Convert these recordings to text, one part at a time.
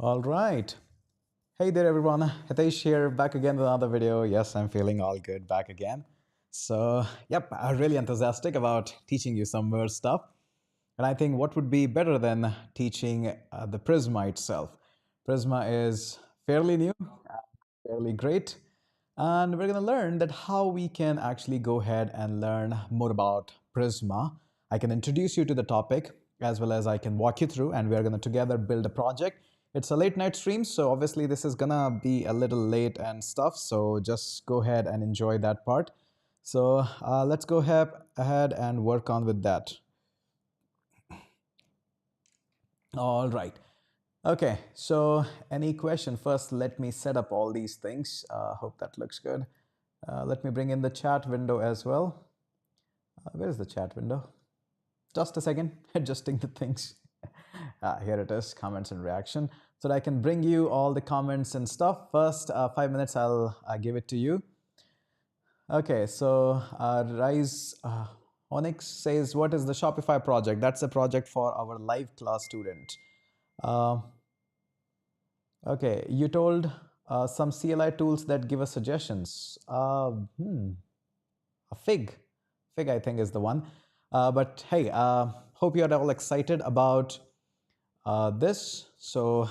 All right. Hey there, everyone. Hitesh here, back again with another video. Yes, I'm feeling all good back again. So, yep, I'm really enthusiastic about teaching you some more stuff. And I think what would be better than teaching the Prisma itself? Prisma is fairly new, fairly great. And we're going to learn that how we can actually go ahead and learn more about Prisma. I can introduce you to the topic as well as I can walk you through, and we're going to together build a project. It's a late night stream, so obviously this is gonna be a little late and stuff, so just go ahead and enjoy that part. So let's go ahead and work on with that. All right. Okay, so any question? First, let me set up all these things. Hope that looks good. Let me bring in the chat window as well. Where is the chat window? Just a second, adjusting the things. Here it is, comments and reaction. So that I can bring you all the comments and stuff. First 5 minutes, I'll give it to you. Okay, so Rise Onyx says, what is the Shopify project? That's a project for our live class student. Okay, you told some CLI tools that give us suggestions. A Fig. Fig, I think, is the one. But hey, hope you're all excited about this. So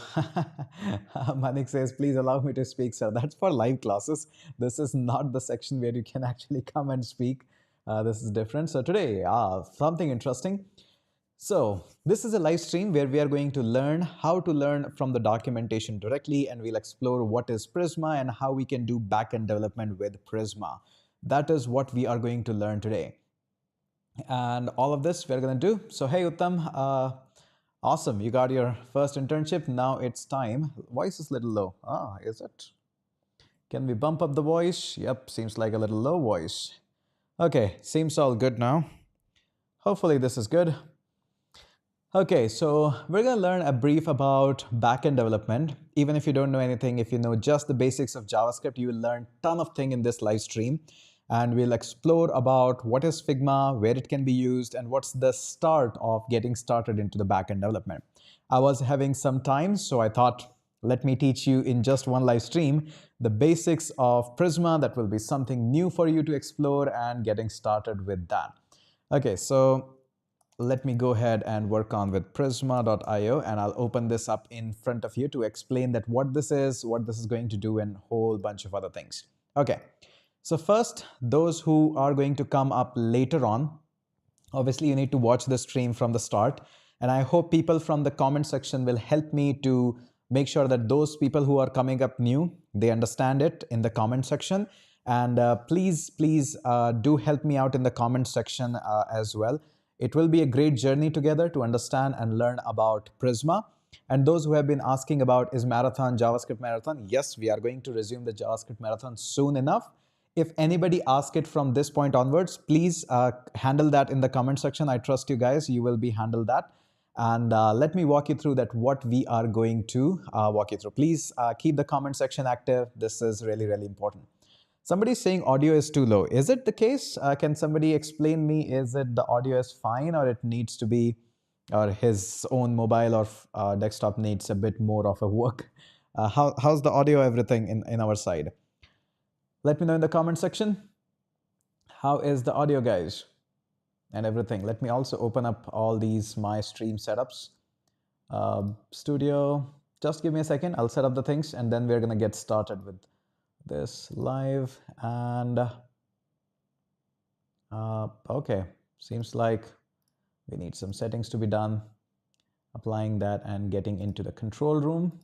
Manik says, please allow me to speak, sir. That's for live classes. This is not the section where you can actually come and speak. This is different. So today, something interesting. So this is a live stream where we are going to learn how to learn from the documentation directly, and we'll explore what is Prisma and how we can do backend development with Prisma. That is what we are going to learn today. And all of this we're going to do. So hey Uttam, awesome, you got your first internship. Now it's time. Voice is a little low. Is it? Can we bump up the voice? Yep, seems like a little low voice. Okay, seems all good now. Hopefully this is good. Okay, so we're going to learn a brief about backend development. Even if you don't know anything, if you know just the basics of JavaScript, you will learn a ton of things in this live stream. And we'll explore about what is Figma, where it can be used, and what's the start of getting started into the backend development. I was having some time, so I thought, let me teach you in just one live stream the basics of Prisma. That will be something new for you to explore and getting started with that. Okay, so let me go ahead and work on with prisma.io, and I'll open this up in front of you to explain that what this is going to do, and a whole bunch of other things. Okay, so first, those who are going to come up later on, obviously you need to watch the stream from the start, and I hope people from the comment section will help me to make sure that those people who are coming up new, they understand it in the comment section. And please do help me out in the comment section as well. It will be a great journey together to understand and learn about Prisma. And those who have been asking about, is marathon, JavaScript marathon? Yes, we are going to resume the JavaScript marathon soon enough. If anybody asks it from this point onwards, please handle that in the comment section. I trust you guys, you will be handled that. And let me walk you through that what we are going to walk you through. Please keep the comment section active. This is really, really important. Somebody's saying audio is too low. Is it the case? Can somebody explain me, is it the audio is fine, or it needs to be, or his own mobile or desktop needs a bit more of a work? How's the audio, everything in our side? Let me know in the comment section. How is the audio, guys? And everything. Let me also open up all these my stream setups. Studio, just give me a second. I'll set up the things, and then we're going to get started with this live. And okay, seems like we need some settings to be done. Applying that and getting into the control room.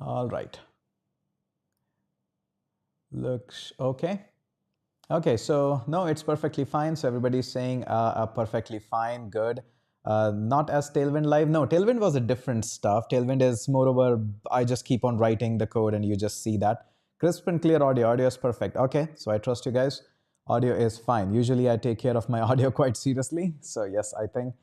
All right. Looks okay. Okay, so no, it's perfectly fine. So everybody's saying perfectly fine, good. Not as Tailwind Live. No, Tailwind was a different stuff. Tailwind is moreover, I just keep on writing the code and you just see that. Crisp and clear audio. Audio is perfect. Okay, so I trust you guys. Audio is fine. Usually I take care of my audio quite seriously. So yes, I think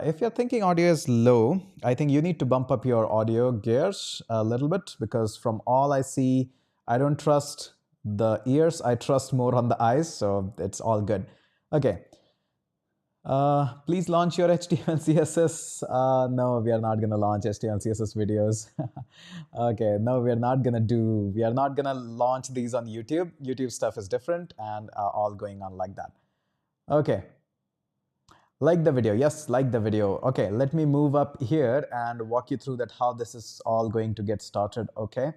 if you're thinking audio is low, I think you need to bump up your audio gears a little bit, because from all I see, I don't trust the ears, I trust more on the eyes, so it's all good. Okay, Please launch your HTML CSS. No, we are not going to launch HTML CSS videos. Okay, no, we are not going to launch these on YouTube. YouTube stuff is different and all going on like that. Okay, like the video. Yes, like the video. Okay, let me move up here and walk you through that how this is all going to get started. Okay,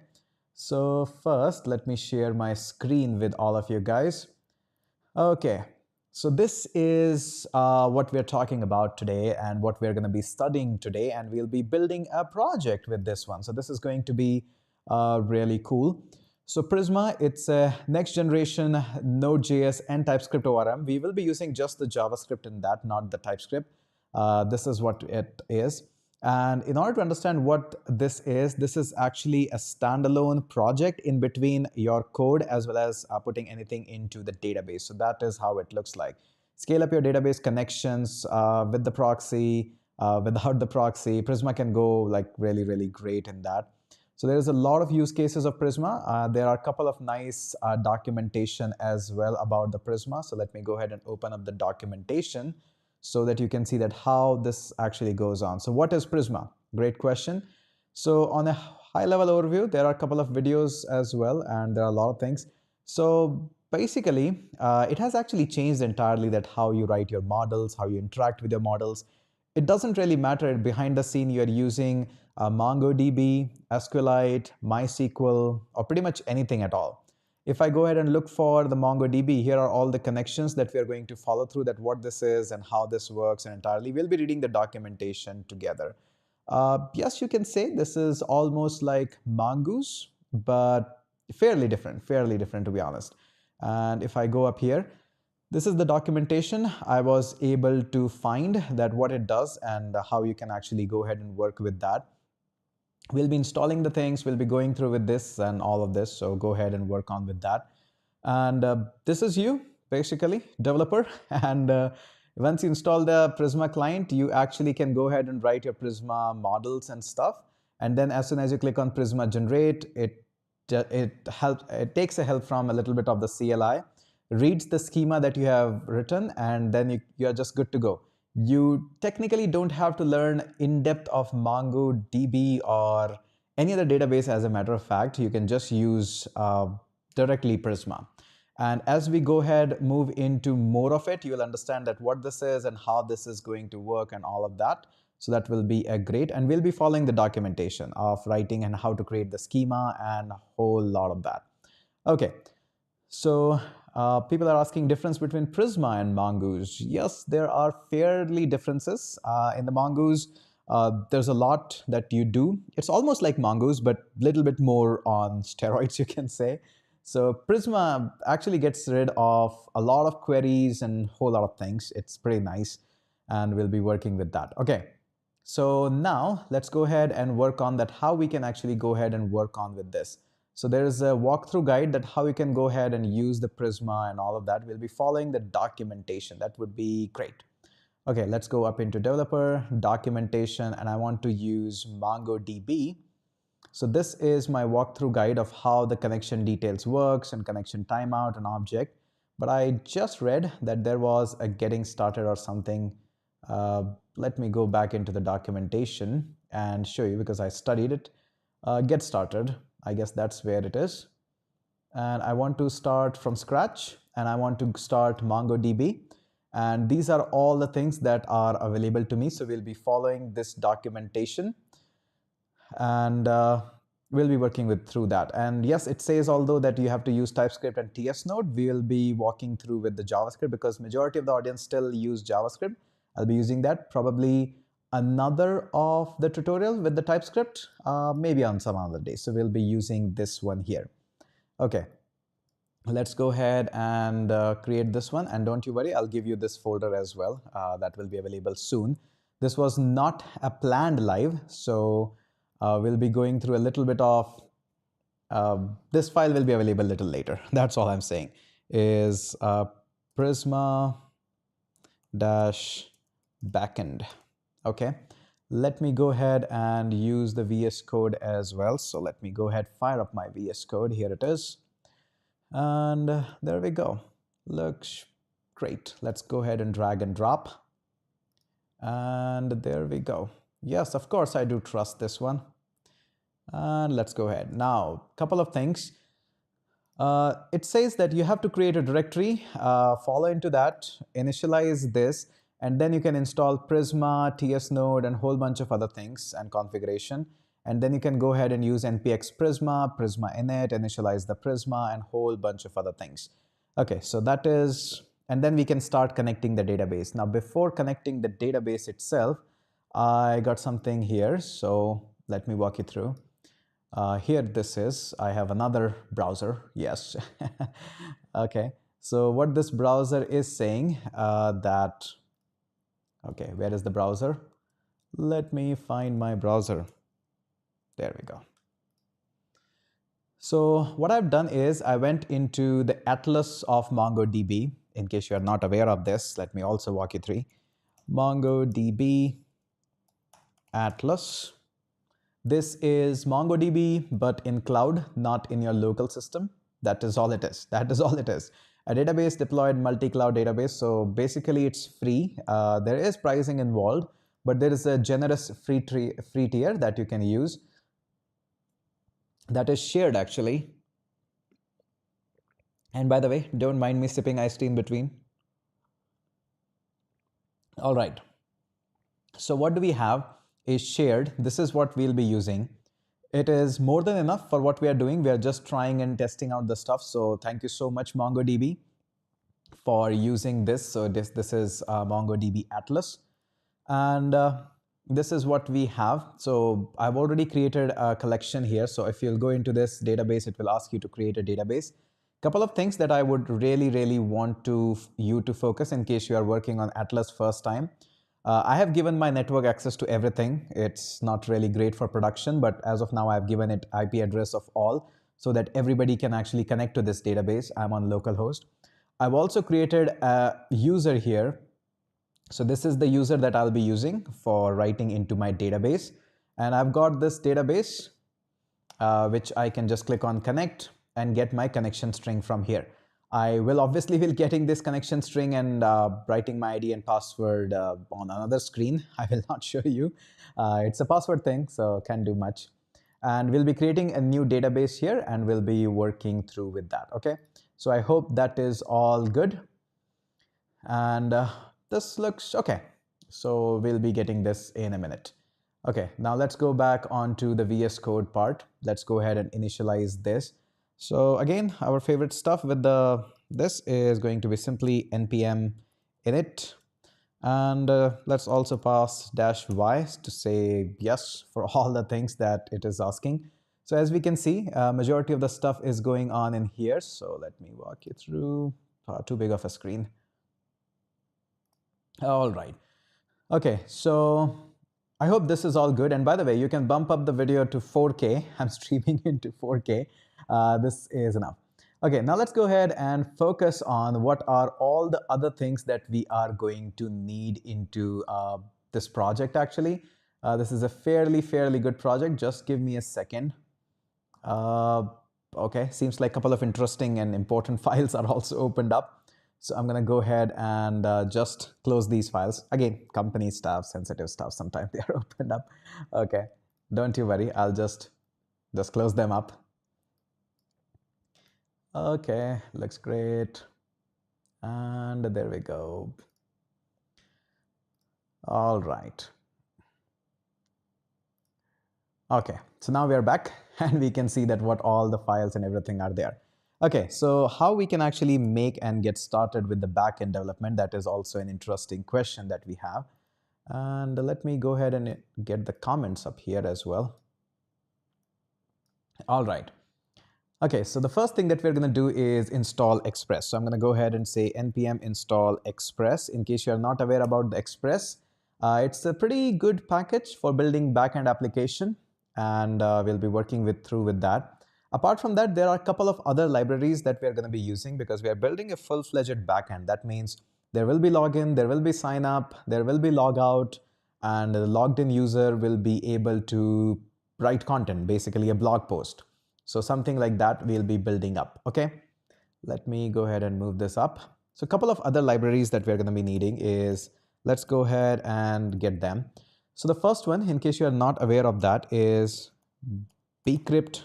so first, let me share my screen with all of you guys. Okay, so this is what we're talking about today and what we're going to be studying today, and we'll be building a project with this one. So this is going to be really cool. So Prisma, it's a next generation Node.js and TypeScript ORM. We will be using just the JavaScript in that, not the TypeScript. This is what it is. And in order to understand what this is actually a standalone project in between your code as well as putting anything into the database. So that is how it looks like. Scale up your database connections with the proxy, without the proxy. Prisma can go like really, really great in that. So there's a lot of use cases of Prisma. There are a couple of nice documentation as well about the Prisma. So let me go ahead and open up the documentation so that you can see that how this actually goes on. So what is Prisma? Great question. So on a high level overview, there are a couple of videos as well, and there are a lot of things. So basically, it has actually changed entirely that how you write your models, how you interact with your models. It doesn't really matter behind the scene you're using MongoDB, SQLite, MySQL, or pretty much anything at all. If I go ahead and look for the MongoDB, here are all the connections that we are going to follow through, that what this is and how this works, and entirely we'll be reading the documentation together. Yes, you can say this is almost like Mongoose, but fairly different to be honest. And if I go up here, this is the documentation. I was able to find that what it does and how you can actually go ahead and work with that. We'll be installing the things, we'll be going through with this and all of this, so go ahead and work on with that. And this is you, basically, developer. And once you install the Prisma client, you actually can go ahead and write your Prisma models and stuff. And then as soon as you click on Prisma generate, it takes a help from a little bit of the CLI, reads the schema that you have written, and then you are just good to go. You technically don't have to learn in depth of MongoDB or any other database. As a matter of fact, you can just use directly Prisma. And as we go ahead, move into more of it, you will understand that what this is and how this is going to work and all of that. So that will be a great, and we'll be following the documentation of writing and how to create the schema and a whole lot of that. Okay, so people are asking difference between Prisma and Mongoose. Yes, there are fairly differences. In the Mongoose, there's a lot that you do. It's almost like Mongoose, but a little bit more on steroids, you can say. So Prisma actually gets rid of a lot of queries and a whole lot of things. It's pretty nice, and we'll be working with that. Okay, so now let's go ahead and work on that, how we can actually go ahead and work on with this. So there is a walkthrough guide that how you can go ahead and use the Prisma and all of that. We'll be following the documentation. That would be great. Okay, let's go up into developer, documentation, and I want to use MongoDB. So this is my walkthrough guide of how the connection details works and connection timeout and object. But I just read that there was a getting started or something. Let me go back into the documentation and show you because I studied it. Get started, I guess that's where it is. And I want to start from scratch, and I want to start MongoDB. And these are all the things that are available to me. So we'll be following this documentation, and we'll be working through that. And yes, it says although that you have to use TypeScript and TS Node, we'll be walking through with the JavaScript because majority of the audience still use JavaScript. I'll be using that probably another of the tutorial with the TypeScript, maybe on some other day. So we'll be using this one here. Okay, let's go ahead and create this one. And don't you worry, I'll give you this folder as well. That will be available soon. This was not a planned live, so we'll be going through a little bit of, this file will be available a little later. That's all I'm saying is Prisma dash backend. Okay, let me go ahead and use the VS Code as well. So let me go ahead, fire up my VS Code. Here it is. And there we go. Looks great. Let's go ahead and drag and drop. And there we go. Yes, of course, I do trust this one. And let's go ahead. Now, a couple of things. It says that you have to create a directory, follow into that, initialize this, and then you can install Prisma, TS Node, and a whole bunch of other things and configuration. And then you can go ahead and use npx Prisma, Prisma init, initialize the Prisma, and a whole bunch of other things. Okay, so that is, and then we can start connecting the database. Now, before connecting the database itself, I got something here. So let me walk you through. Here this is, I have another browser, yes. Okay, so what this browser is saying that, okay, where is the browser? Let me find my browser. There we go. So what I've done is I went into the Atlas of MongoDB. In case you are not aware of this, let me also walk you through. MongoDB Atlas. This is MongoDB, but in cloud, not in your local system. That is all it is. That is all it is. A database deployed multi-cloud database. So basically it's free. There is pricing involved, but there is a generous free tier that you can use that is shared actually. And by the way, don't mind me sipping iced tea in between. All right. So what do we have is shared. This is what we'll be using. It is more than enough for what we are doing. We are just trying and testing out the stuff. So thank you so much, MongoDB, for using this. So this is MongoDB Atlas. And this is what we have. So I've already created a collection here. So if you'll go into this database, it will ask you to create a database. Couple of things that I would really want you to focus in case you are working on Atlas first time. I have given my network access to everything. It's not really great for production, but as of now, I've given it IP address of all so that everybody can actually connect to this database. I'm on localhost. I've also created a user here. So this is the user that I'll be using for writing into my database. And I've got this database, which I can just click on connect and get my connection string from here. I will obviously be getting this connection string and writing my ID and password on another screen. I will not show you. It's a password thing, so can't do much. And we'll be creating a new database here and we'll be working through with that, okay? So I hope that is all good. And this looks okay. So we'll be getting this in a minute. Okay, now let's go back onto the VS Code part. Let's go ahead and initialize this. So again, our favorite stuff with this is going to be simply npm init. And let's also pass -y to say yes for all the things that it is asking. So as we can see, majority of the stuff is going on in here. So let me walk you through. Too big of a screen. All right. Okay, so I hope this is all good. And by the way, you can bump up the video to 4K. I'm streaming into 4K. This is enough. Okay, now let's go ahead and focus on what are all the other things that we are going to need into this project actually. This is a fairly good project. Just give me a second. Okay, seems like a couple of interesting and important files are also opened up. So I'm going to go ahead and just close these files. Again, company stuff, sensitive stuff, sometimes they are opened up. Okay, don't you worry. I'll just close them up. Okay, looks great. And there we go. All right. Okay, so now we are back and we can see that what all the files and everything are there. Okay, so how we can actually make and get started with the backend development, that is also an interesting question that we have. And let me go ahead and get the comments up here as well. All right. Okay, so the first thing that we're going to do is install Express. So I'm going to go ahead and say npm install Express. In case you're not aware about the Express, it's a pretty good package for building backend application, and we'll be working through with that. Apart from that, there are a couple of other libraries that we're going to be using because we are building a full-fledged backend. That means there will be login, there will be sign up, there will be logout, and the logged in user will be able to write content, basically a blog post. So something like that we'll be building up, okay? Let me go ahead and move this up. So a couple of other libraries that we're going to be needing is let's go ahead and get them. So the first one, in case you are not aware of that, is bcrypt.js.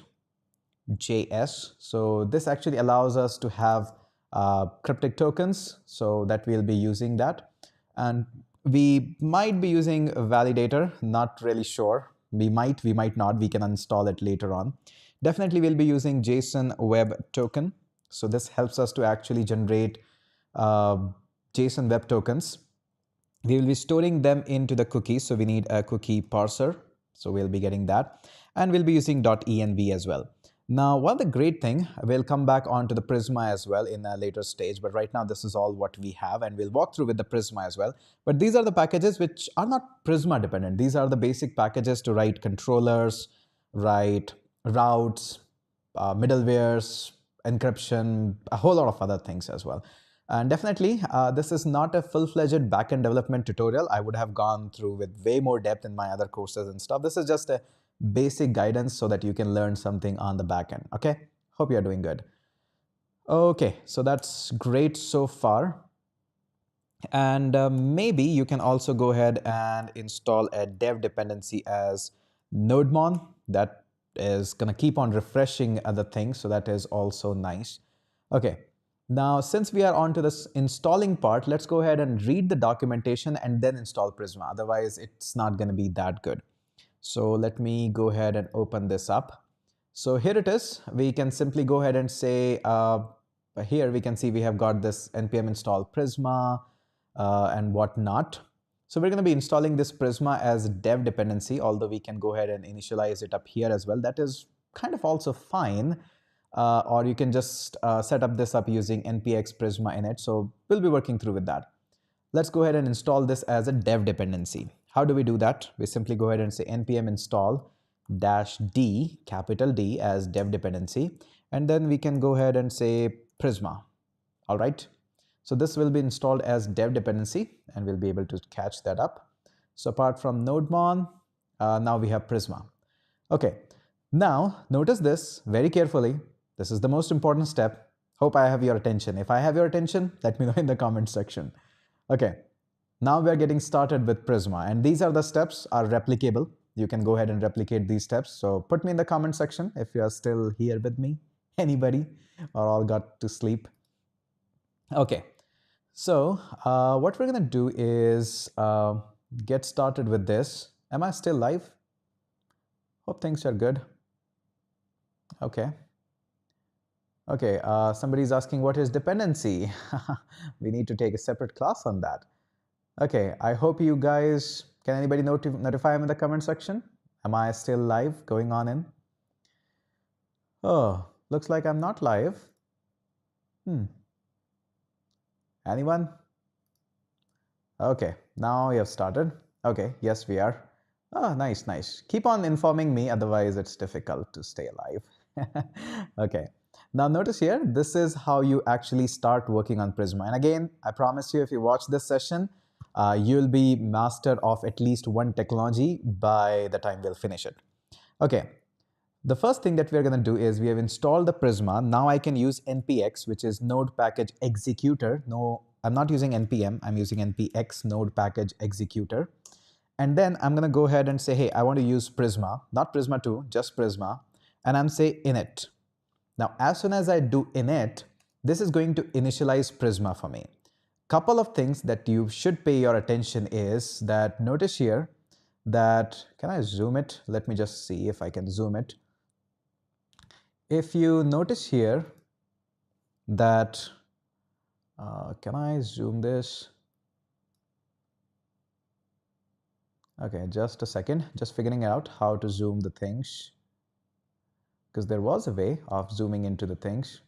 So this actually allows us to have cryptic tokens, so that we'll be using that. And we might be using a validator, not really sure. We might not, we can install it later on. Definitely we'll be using JSON web token. So this helps us to actually generate uh, JSON web tokens. We will be storing them into the cookies, so we need a cookie parser. So we'll be getting that, and we'll be using .env as well. Now, one of the great thing, we'll come back onto the Prisma as well in a later stage, but right now this is all what we have, and we'll walk through with the Prisma as well. But these are the packages which are not Prisma dependent. These are the basic packages to write controllers, write routes, middlewares, encryption, a whole lot of other things as well. And definitely, this is not a full-fledged backend development tutorial. I would have gone through with way more depth in my other courses and stuff. This is just a basic guidance so that you can learn something on the backend. Okay, hope you're doing good. Okay, so that's great so far. And maybe you can also go ahead and install a dev dependency as nodemon. That is going to keep on refreshing other things, so that is also nice. Okay, now since we are on to this installing part, let's go ahead and read the documentation and then install Prisma. Otherwise, it's not going to be that good. So let me go ahead and open this up. So here it is. We can simply go ahead and say, here we can see we have got this npm install Prisma and whatnot. So we're going to be installing this Prisma as dev dependency, although we can go ahead and initialize it up here as well. That is kind of also fine. Or you can just set up this up using npx Prisma init. So we'll be working through with that. Let's go ahead and install this as a dev dependency. How do we do that? We simply go ahead and say npm install -d, capital D, as dev dependency. And then we can go ahead and say Prisma. All right. So this will be installed as dev dependency, and we'll be able to catch that up. So apart from nodemon, now we have Prisma. Okay. Now notice this very carefully. This is the most important step. Hope I have your attention. If I have your attention, let me know in the comment section. Okay, now we're getting started with Prisma, and these are the steps are replicable. You can go ahead and replicate these steps. So put me in the comment section if you are still here with me, anybody, or all got to sleep. Okay, so what we're gonna do is get started with this. Am I still live? Hope things are good. Okay. Okay, somebody's asking what is dependency. We need to take a separate class on that. Okay, I hope you guys, can anybody notify me in the comment section? Am I still live going on in? Oh, looks like I'm not live. Anyone? Okay, now you have started. Okay, yes, we are. Oh, nice, nice. Keep on informing me, otherwise it's difficult to stay alive. Okay. Now notice here, this is how you actually start working on Prisma. And again, I promise you, if you watch this session, you'll be master of at least one technology by the time we'll finish it. Okay, the first thing that we're going to do is we have installed the Prisma. Now I can use npx, which is node package executor. No, I'm not using npm, I'm using npx node package executor. And then I'm going to go ahead and say, hey, I want to use Prisma, not Prisma 2, just Prisma. And I'm say init. Now, as soon as I do init, this is going to initialize Prisma for me. Couple of things that you should pay your attention is that notice here that, can I zoom it? Let me just see if I can zoom it. If you notice here that, can I zoom this? Okay, just a second, just figuring out how to zoom the things, because there was a way of zooming into the things.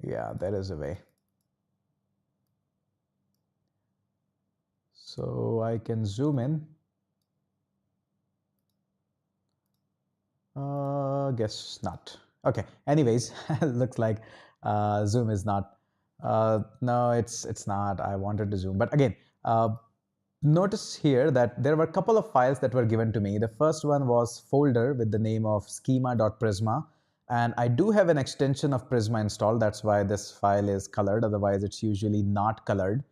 Yeah, there is a way. So I can zoom in. Guess not. Okay, anyways, looks like zoom is not. No, it's not. I wanted to zoom, but again, notice here that there were a couple of files that were given to me. The first one was folder with the name of schema.prisma, and I do have an extension of Prisma installed. That's why this file is colored. Otherwise, it's usually not colored.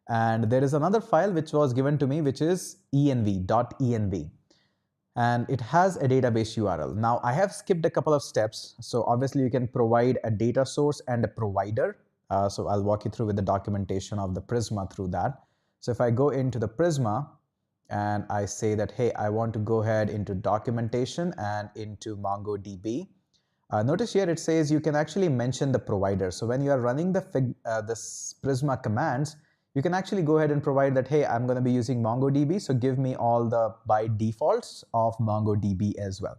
And there is another file which was given to me, which is env.env. And it has a database URL. Now I have skipped a couple of steps. So obviously you can provide a data source and a provider. So I'll walk you through with the documentation of the Prisma through that. So if I go into the Prisma and I say that, hey, I want to go ahead into documentation and into MongoDB. Notice here it says you can actually mention the provider. So when you are running this Prisma commands, you can actually go ahead and provide that, hey, I'm going to be using MongoDB, so give me all the by defaults of MongoDB as well.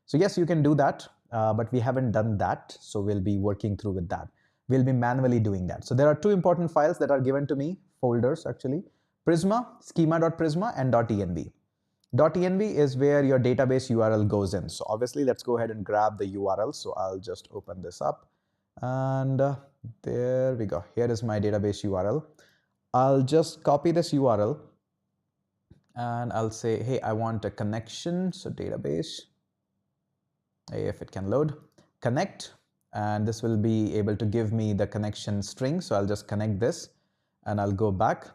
So yes, you can do that, but we haven't done that, so we'll be working through with that. We'll be manually doing that. So there are two important files that are given to me, folders actually, Prisma, schema.prisma and .env. .env is where your database URL goes in. So obviously, let's go ahead and grab the URL. So I'll just open this up, and there we go. Here is my database URL. I'll just copy this URL and I'll say, hey, I want a connection. So database, if it can load, connect, and this will be able to give me the connection string. So I'll just connect this and I'll go back.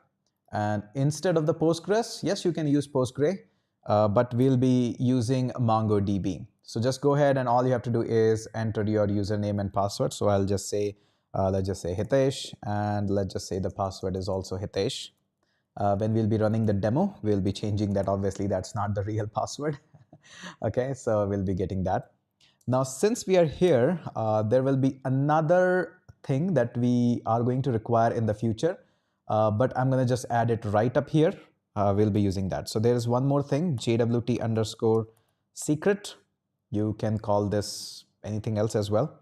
And instead of the Postgres, yes, you can use Postgre, but we'll be using MongoDB. So just go ahead and all you have to do is enter your username and password. So I'll just say, let's just say Hitesh, and let's just say the password is also Hitesh. When we'll be running the demo, we'll be changing that. Obviously, that's not the real password. Okay, so we'll be getting that. Now, since we are here, there will be another thing that we are going to require in the future, but I'm going to just add it right up here. We'll be using that. So there is one more thing, JWT_secret. You can call this anything else as well.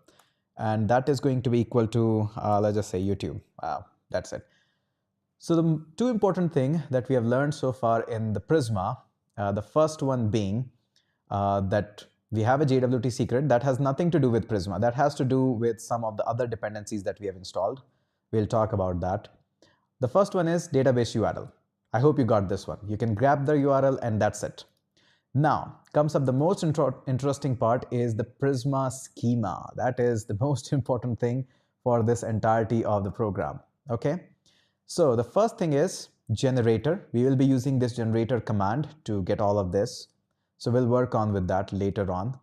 And that is going to be equal to, let's just say YouTube. That's it. So the two important things that we have learned so far in the Prisma, the first one being that we have a JWT secret that has nothing to do with Prisma. That has to do with some of the other dependencies that we have installed. We'll talk about that. The first one is database URL. I hope you got this one. You can grab the URL and that's it. Now comes up the most interesting part is the Prisma schema. That is the most important thing for this entirety of the program. Okay. So the first thing is generator. We will be using this generator command to get all of this. So we'll work on with that later on.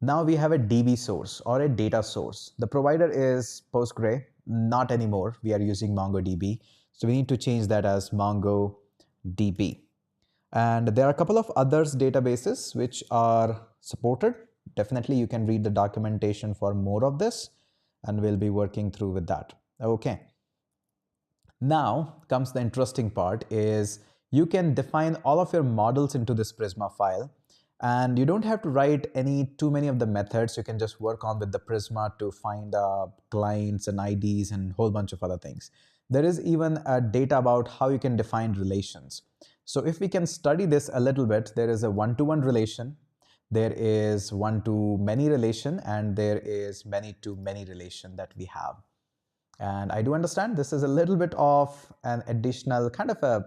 Now we have a DB source or a data source. The provider is Postgre, not anymore. We are using MongoDB. So we need to change that as MongoDB. And there are a couple of others databases which are supported. Definitely you can read the documentation for more of this, and we'll be working through with that. Okay. Now comes the interesting part is you can define all of your models into this Prisma file, and you don't have to write too many of the methods. You can just work on with the Prisma to find clients and IDs and a whole bunch of other things. There is even data about how you can define relations. So if we can study this a little bit, there is a one-to-one relation, there is one-to-many relation, and there is many-to-many relation that we have. And I do understand this is a little bit of an additional kind of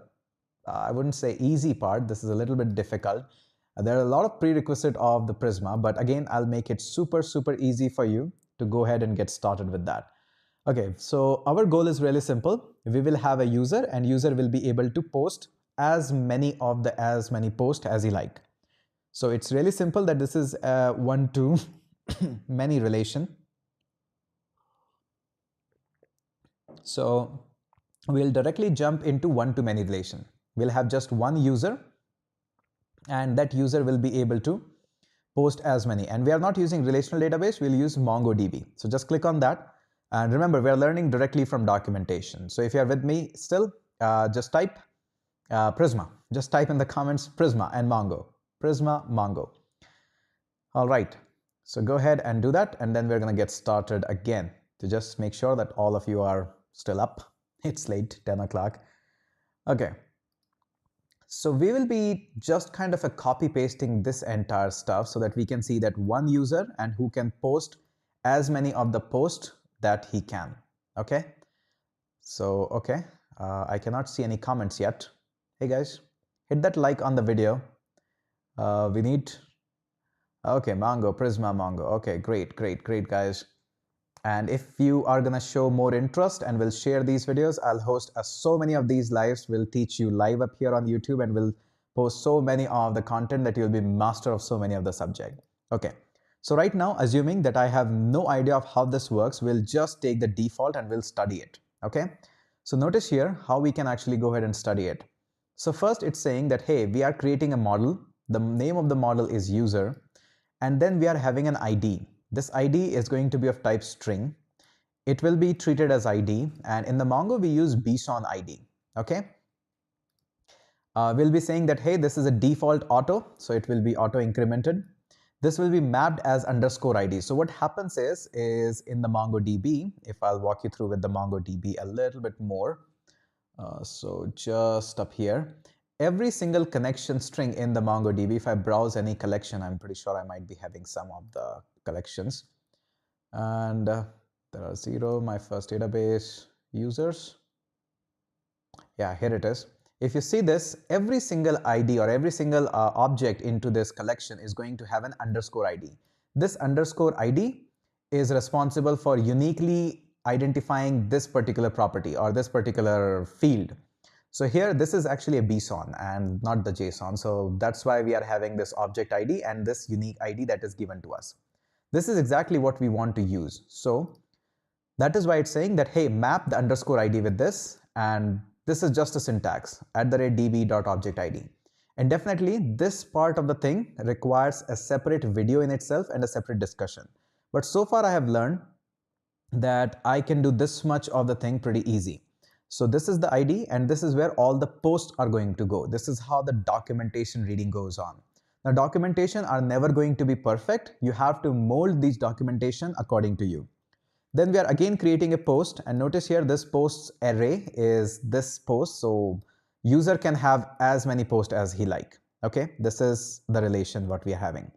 I wouldn't say easy part. This is a little bit difficult. There are a lot of prerequisite of the Prisma, but again, I'll make it super easy for you to go ahead and get started with that. Okay, so our goal is really simple. We will have a user, and user will be able to post as many posts as he like. So it's really simple that this is a one-to-many relation. So we'll directly jump into one-to-many relation. We'll have just one user, and that user will be able to post as many. And we are not using relational database, we'll use MongoDB. So just click on that. And remember, we are learning directly from documentation. So if you are with me still, just type Prisma. Just type in the comments Prisma and Mongo. Prisma, Mongo. All right. So go ahead and do that. And then we're going to get started again to just make sure that all of you are still up. It's late, 10 o'clock. Okay. So we will be just kind of copy pasting this entire stuff so that we can see that one user and who can post as many of the posts that he can. Okay. So, okay. I cannot see any comments yet. Hey guys, hit that like on the video. We need, okay, Mongo, Prisma, Mongo. Okay, great guys. And if you are going to show more interest and will share these videos, I'll host so many of these lives. We'll teach you live up here on YouTube and we'll post so many of the content that you'll be master of so many of the subject. Okay. So right now, assuming that I have no idea of how this works, we'll just take the default and we'll study it. Okay. So notice here how we can actually go ahead and study it. So first it's saying that, hey, we are creating a model. The name of the model is user. And then we are having an ID. This ID is going to be of type string. It will be treated as ID, and in the Mongo we use bson ID. Okay. We'll be saying that, hey, this is a default auto, so it will be auto incremented. This will be mapped as underscore ID. So what happens is in the MongoDB, if I'll walk you through with the MongoDB a little bit more. So just up here, every single connection string in the MongoDB, if I browse any collection, I'm pretty sure I might be having some of the collections. And there are 0, my first database, users. Yeah, here it is. If you see this, every single ID or every single object into this collection is going to have an underscore ID. This underscore ID is responsible for uniquely identifying this particular property or this particular field. So here, this is actually a bson and not the JSON. So that's why we are having this object ID and this unique ID that is given to us. This is exactly what we want to use. So that is why it's saying that, hey, map the underscore ID with this, and this is just a syntax @db.objectID. And definitely this part of the thing requires a separate video in itself and a separate discussion. But so far I have learned that I can do this much of the thing pretty easy. So this is the ID and this is where all the posts are going to go. This is how the documentation reading goes on. Now documentation are never going to be perfect. You have to mold these documentation according to you. Then we are again creating a post, and notice here this posts array is this post. So user can have as many posts as he like. Okay, this is the relation what we are having.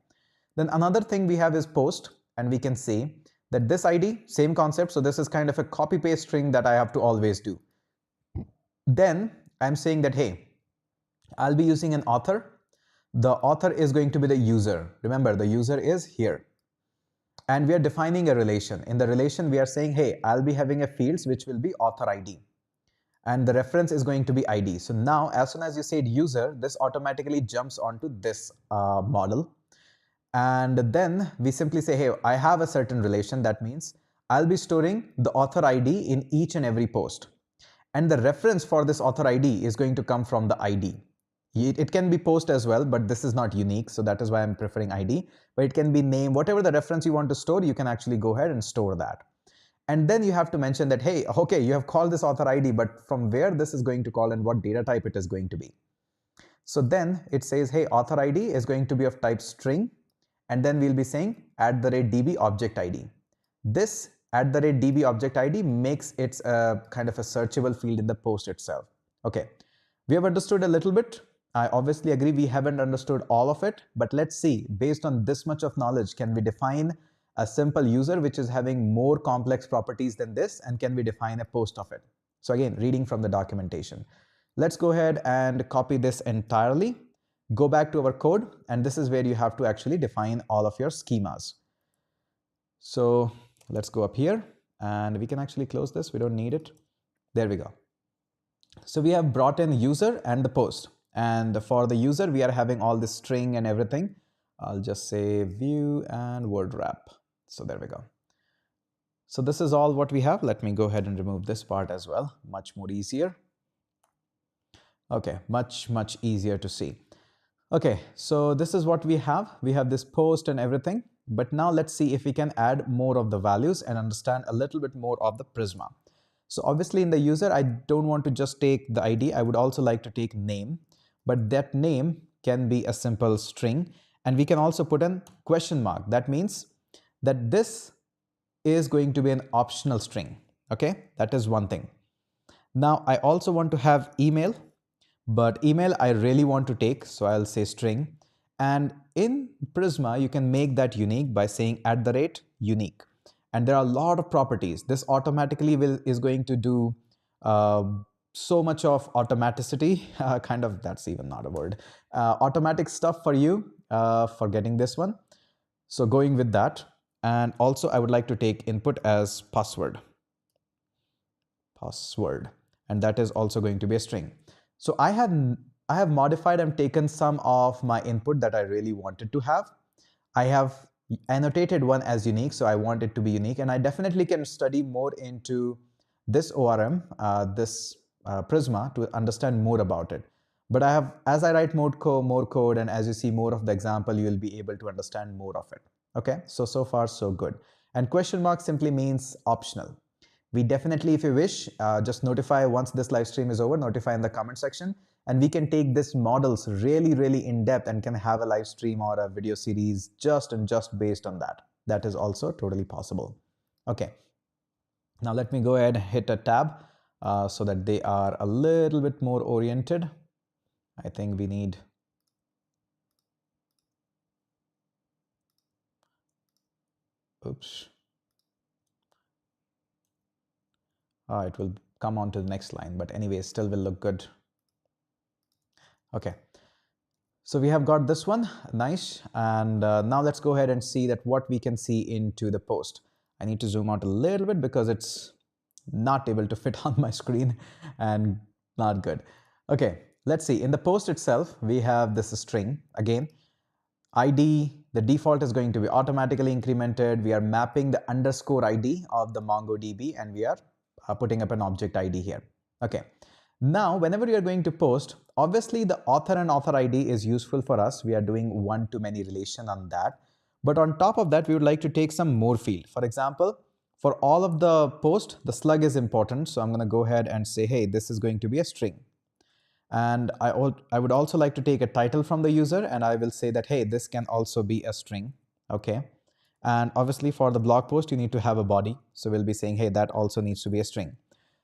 Then another thing we have is post, and we can see that this ID, same concept. So this is kind of a copy paste string that I have to always do. Then I'm saying that, hey, I'll be using an author. The author is going to be the user. Remember, the user is here. And we are defining a relation. In the relation, we are saying, hey, I'll be having a fields which will be author ID. And the reference is going to be ID. So now, as soon as you said user, this automatically jumps onto this model. And then we simply say, hey, I have a certain relation. That means I'll be storing the author ID in each and every post. And the reference for this author ID is going to come from the ID. It can be post as well, but this is not unique. So that is why I'm preferring ID. But it can be name, whatever the reference you want to store, you can actually go ahead and store that. And then you have to mention that, hey, okay, you have called this author ID, but from where this is going to call and what data type it is going to be. So then it says, hey, author ID is going to be of type string. And then we'll be saying @db object ID. This @db object ID makes it a kind of a searchable field in the post itself. Okay, we have understood a little bit. I obviously agree we haven't understood all of it, but let's see, based on this much of knowledge, can we define a simple user which is having more complex properties than this, and can we define a post of it? So again, reading from the documentation. Let's go ahead and copy this entirely, go back to our code, and this is where you have to actually define all of your schemas. So let's go up here, and we can actually close this. We don't need it. There we go. So we have brought in user and the post. And for the user, we are having all this string and everything. I'll just say view and word wrap. So there we go. So this is all what we have. Let me go ahead and remove this part as well. Much more easier. Okay, much easier to see. Okay, so this is what we have. We have this post and everything. But now let's see if we can add more of the values and understand a little bit more of the Prisma. So obviously in the user, I don't want to just take the ID. I would also like to take name. But that name can be a simple string, and we can also put a question mark. That means that this is going to be an optional string. Okay, that is one thing. Now I also want to have email, but email I really want to take, so I'll say string. And in Prisma, you can make that unique by saying @unique. And there are a lot of properties. This automatically is going to do so much of automaticity, kind of, that's even not a word, automatic stuff for you for getting this one. So going with that. And also I would like to take input as password, and that is also going to be a string. So I have modified and taken some of my input that I really wanted to have. I have annotated one as unique, so I want it to be unique, and I definitely can study more into this ORM, this Prisma, to understand more about it. But as I write more code, and as you see more of the example, you will be able to understand more of it. Okay, so far so good. And question mark simply means optional. We definitely, if you wish, just notify once this live stream is over, notify in the comment section, and we can take this models really in depth and can have a live stream or a video series just based on that. That is also totally possible. Okay, now let me go ahead and hit a tab so that they are a little bit more oriented. I think we need, oops, it will come on to the next line, but anyway, still will look good. Okay, so we have got this one, nice. And now let's go ahead and see that what we can see into the post. I need to zoom out a little bit because it's not able to fit on my screen and not good. Okay, let's see. In the post itself, we have this string. Again, ID, the default is going to be automatically incremented. We are mapping the underscore ID of the MongoDB, and we are putting up an object ID here. Okay. Now, whenever you are going to post, obviously the author and author ID is useful for us. We are doing one-to-many relation on that. But on top of that, we would like to take some more field. For example, for all of the post, the slug is important. So I'm going to go ahead and say, hey, this is going to be a string. And I would also like to take a title from the user, and I will say that, hey, this can also be a string. Okay. And obviously for the blog post, you need to have a body. So we'll be saying, hey, that also needs to be a string.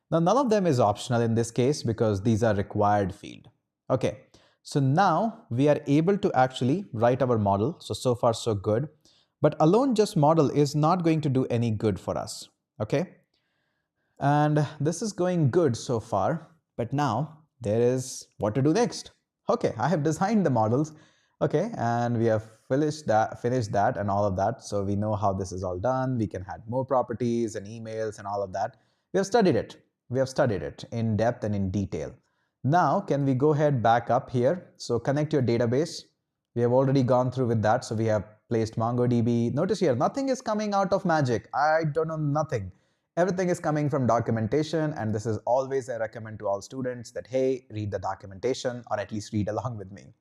Now, none of them is optional in this case because these are required field. Okay, so now we are able to actually write our model. So far so good. But alone just model is not going to do any good for us. Okay, and this is going good so far. But now there is what to do next. Okay, I have designed the models. Okay, and we have finished that and all of that. So we know how this is all done. We can add more properties and emails and all of that. We have studied it. We have studied it in depth and in detail. Now, can we go ahead back up here? So connect your database. We have already gone through with that. So we have placed MongoDB. Notice here, nothing is coming out of magic. I don't know nothing. Everything is coming from documentation, and this is always I recommend to all students that, hey, read the documentation or at least read along with me.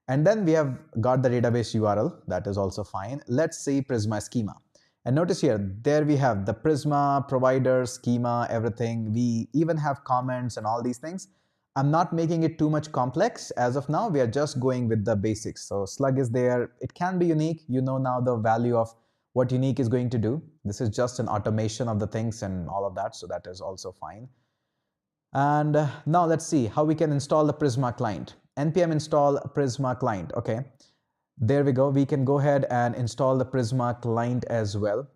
And then we have got the database URL. That is also fine. Let's see Prisma schema. And notice here, there we have the Prisma, provider, schema, everything. We even have comments and all these things. I'm not making it too much complex. As of now, we are just going with the basics. So slug is there. It can be unique. You know now the value of what unique is going to do. This is just an automation of the things and all of that. So that is also fine. And now let's see how we can install the Prisma client. npm install Prisma client. Okay, there we go. We can go ahead and install the Prisma client as well.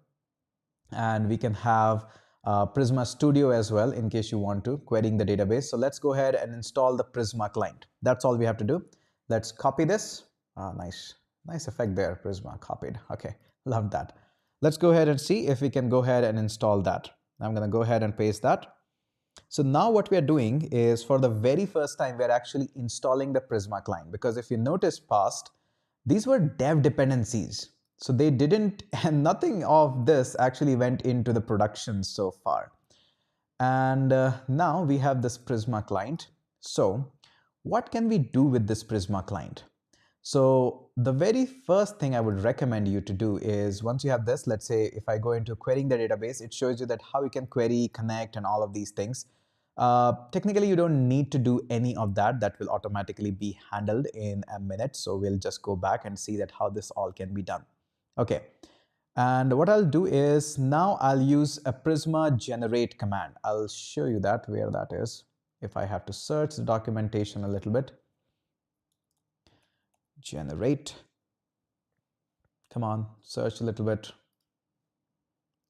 And we can have Prisma Studio as well in case you want to querying the database. So let's go ahead and install the Prisma client. That's all we have to do. Let's copy this. Nice effect there, Prisma copied. Okay, love that. Let's go ahead and see if we can go ahead and install that. I'm going to go ahead and paste that. So now what we are doing is, for the very first time, we're actually installing the Prisma client, because if you notice past, these were dev dependencies. So they didn't, and nothing of this actually went into the production so far. And now we have this Prisma client. So what can we do with this Prisma client? So the very first thing I would recommend you to do is, once you have this, let's say if I go into querying the database, it shows you that how you can query, connect, and all of these things. Technically, you don't need to do any of that. That will automatically be handled in a minute. So we'll just go back and see that how this all can be done. Okay. And what I'll do is, now I'll use a Prisma generate command. I'll show you that where that is. If I have to search the documentation a little bit. Generate. Come on, search a little bit.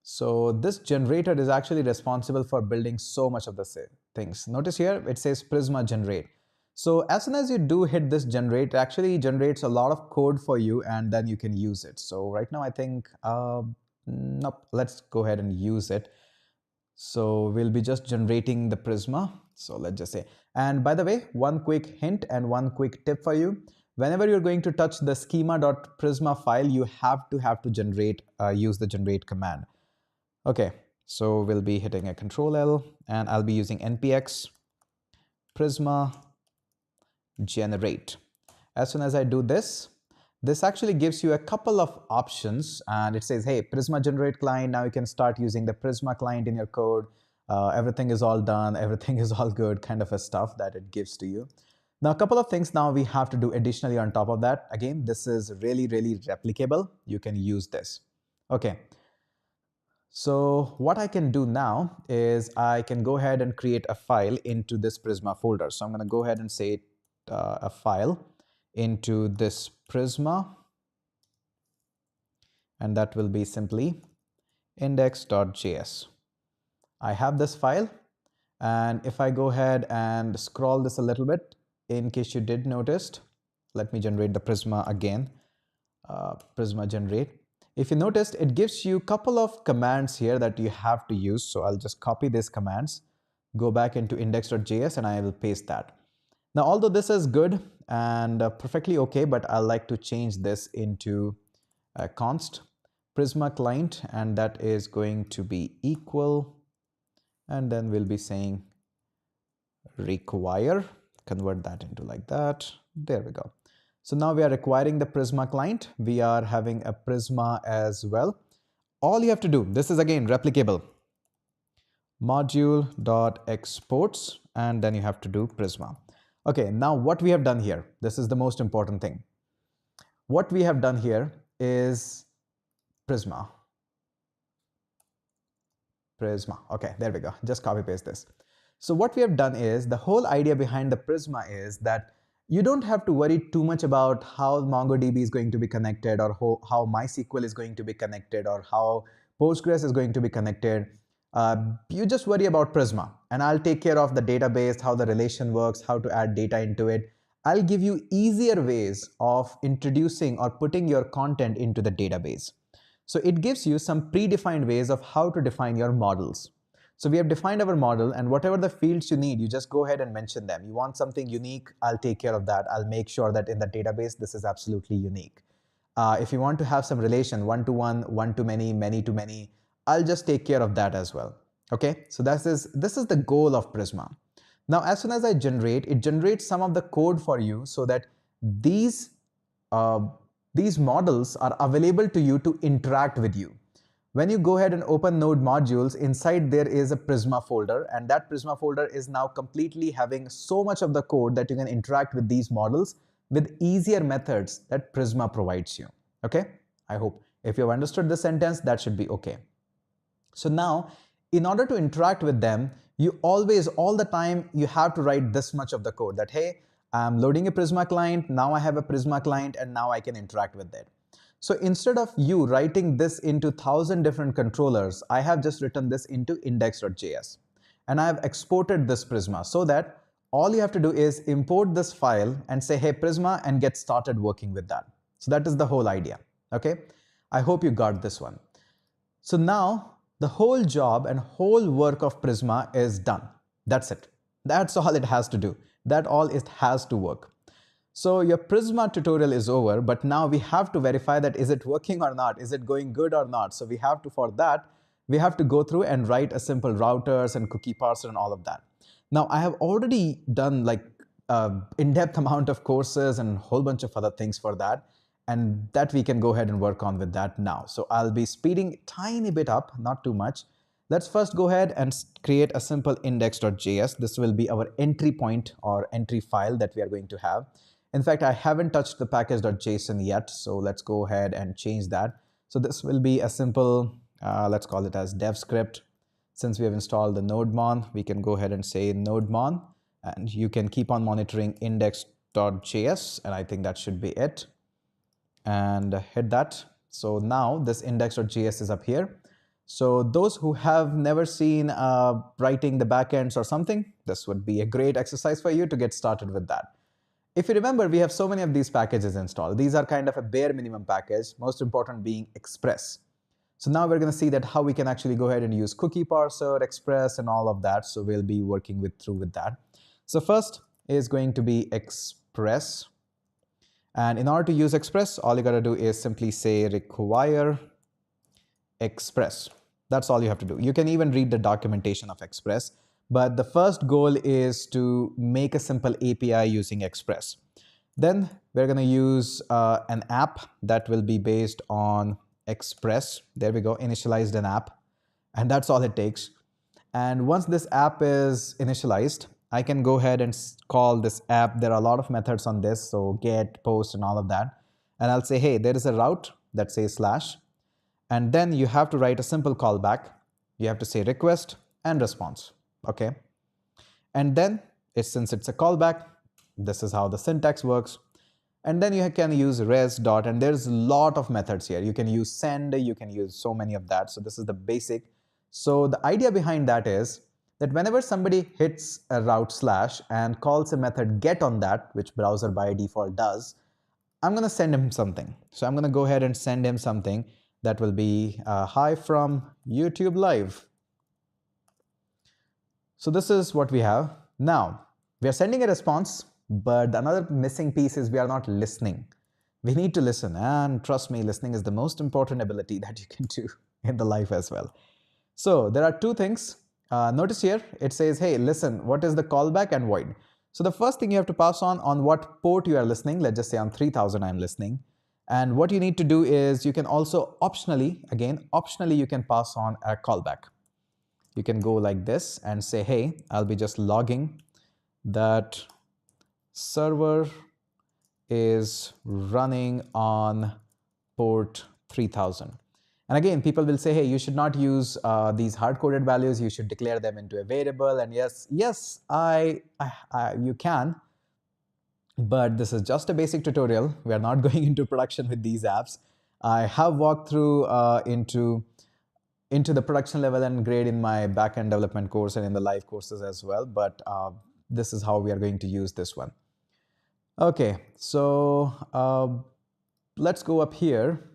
So this generator is actually responsible for building so much of the things. Notice here, it says Prisma generate. So as soon as you do hit this generate, it actually generates a lot of code for you, and then you can use it. So right now, I think Nope, let's go ahead and use it. So we'll be just generating the Prisma. So let's just say, and by the way, one quick hint and one quick tip for you. Whenever you're going to touch the schema.prisma file, you have to generate, use the generate command. Okay, so we'll be hitting a Control L and I'll be using npx prisma generate. As soon as I do this, this actually gives you a couple of options and it says, hey, Prisma generate client, now you can start using the Prisma client in your code. Everything is all done, everything is all good, kind of a stuff that it gives to you. Now, a couple of things now we have to do additionally on top of that. Again, this is really, really replicable. You can use this. Okay. So what I can do now is I can go ahead and create a file into this Prisma folder. So I'm going to go ahead and say a file into this Prisma, and that will be simply index.js. I have this file, and if I go ahead and scroll this a little bit, in case you did notice, let me generate the Prisma again, Prisma generate. If you noticed, it gives you a couple of commands here that you have to use. So I'll just copy these commands, go back into index.js, and I will paste that. Now, although this is good and perfectly okay, but I like to change this into a const Prisma client, and that is going to be equal, and then we'll be saying require, convert that into like that. There we go. So now we are requiring the Prisma client. We are having a Prisma as well. All you have to do, this is again replicable, module.exports, and then you have to do Prisma. Okay, now what we have done here, this is the most important thing. What we have done here is Prisma. Okay, there we go. Just copy paste this. So what we have done is, the whole idea behind the Prisma is that you don't have to worry too much about how MongoDB is going to be connected, or how MySQL is going to be connected, or how Postgres is going to be connected. You just worry about Prisma, and I'll take care of the database, how the relation works, how to add data into it. I'll give you easier ways of introducing or putting your content into the database. So it gives you some predefined ways of how to define your models. So we have defined our model, and whatever the fields you need, you just go ahead and mention them. You want something unique, I'll take care of that. I'll make sure that in the database, this is absolutely unique. If you want to have some relation, one-to-one, one-to-many, many-to-many, I'll just take care of that as well. Okay, so this is the goal of Prisma. Now, as soon as I generate, it generates some of the code for you so that these models are available to you to interact with you. When you go ahead and open node modules, inside there is a Prisma folder, and that Prisma folder is now completely having so much of the code that you can interact with these models with easier methods that Prisma provides you. Okay, I hope if you've understood the sentence, that should be okay. So now, in order to interact with them, you always, all the time, you have to write this much of the code that, hey, I'm loading a Prisma client, now I have a Prisma client, and now I can interact with it. So instead of you writing this into 1,000 different controllers, I have just written this into index.js. And I have exported this Prisma so that all you have to do is import this file and say, hey, Prisma, and get started working with that. So that is the whole idea. Okay, I hope you got this one. So now the whole job and whole work of Prisma is done. That's it. That's all it has to do. That all it has to work. So your Prisma tutorial is over, but now we have to verify that is it working or not? Is it going good or not? So we have to, for that, we have to go through and write a simple routers and cookie parser and all of that. Now I have already done like in-depth amount of courses and a whole bunch of other things for that, and that we can go ahead and work on with that now. So I'll be speeding a tiny bit up, not too much. Let's first go ahead and create a simple index.js. This will be our entry point or entry file that we are going to have. In fact, I haven't touched the package.json yet, so let's go ahead and change that. So this will be a simple, let's call it as dev script. Since we have installed the nodemon, we can go ahead and say nodemon, and you can keep on monitoring index.js, and I think that should be it. And hit that. So now this index.js is up here. So those who have never seen writing the backends or something, this would be a great exercise for you to get started with that. If you remember, we have so many of these packages installed. These are kind of a bare minimum package, most important being Express. So now we're going to see that how we can actually go ahead and use cookie parser, express, and all of that. So we'll be working through with that. So first is going to be express. And in order to use express, all you got to do is simply say require express. That's all you have to do. You can even read the documentation of express, but the first goal is to make a simple API using express. Then we're going to use an app that will be based on express. There we go, initialized an app, and that's all it takes. And once this app is initialized, I can go ahead and call this app. There are a lot of methods on this, so get, post, and all of that. And I'll say, hey, there is a route that says slash. And then you have to write a simple callback. You have to say request and response, okay? And then, since it's a callback, this is how the syntax works. And then you can use res dot, and there's a lot of methods here. You can use send, you can use so many of that. So this is the basic. So the idea behind that is that whenever somebody hits a route slash and calls a method get on that, which browser by default does, I'm going to send him something. So I'm going to go ahead and send him something that will be hi from YouTube Live. So this is what we have. Now, we are sending a response, but another missing piece is we are not listening. We need to listen, and trust me, listening is the most important ability that you can do in the life as well. So there are two things. Notice here, it says, hey, listen, what is the callback and void? So the first thing you have to pass on what port you are listening. Let's just say on 3000 I'm listening. And what you need to do is you can also optionally, you can pass on a callback. You can go like this and say, hey, I'll be just logging that server is running on port 3000. And again, people will say, hey, you should not use these hard-coded values. You should declare them into a variable. And yes, you can. But this is just a basic tutorial. We are not going into production with these apps. I have walked through into the production level and grade in my backend development course and in the live courses as well. But this is how we are going to use this one. Okay, so let's go up here.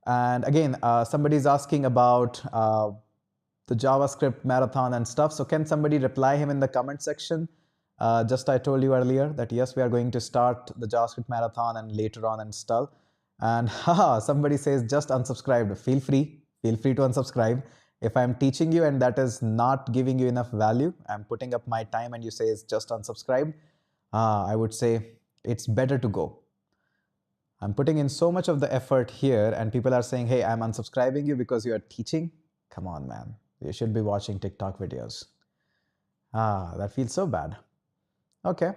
And again, somebody's asking about the JavaScript marathon and stuff. So can somebody reply him in the comment section? Just I told you earlier that yes, we are going to start the JavaScript marathon and later on install. And haha, somebody says just unsubscribed. Feel free to unsubscribe. If I'm teaching you and that is not giving you enough value, I'm putting up my time and you say it's just unsubscribed, I would say it's better to go. I'm putting in so much of the effort here and people are saying, hey, I'm unsubscribing you because you are teaching. Come on, man. You should be watching TikTok videos. That feels so bad. Okay.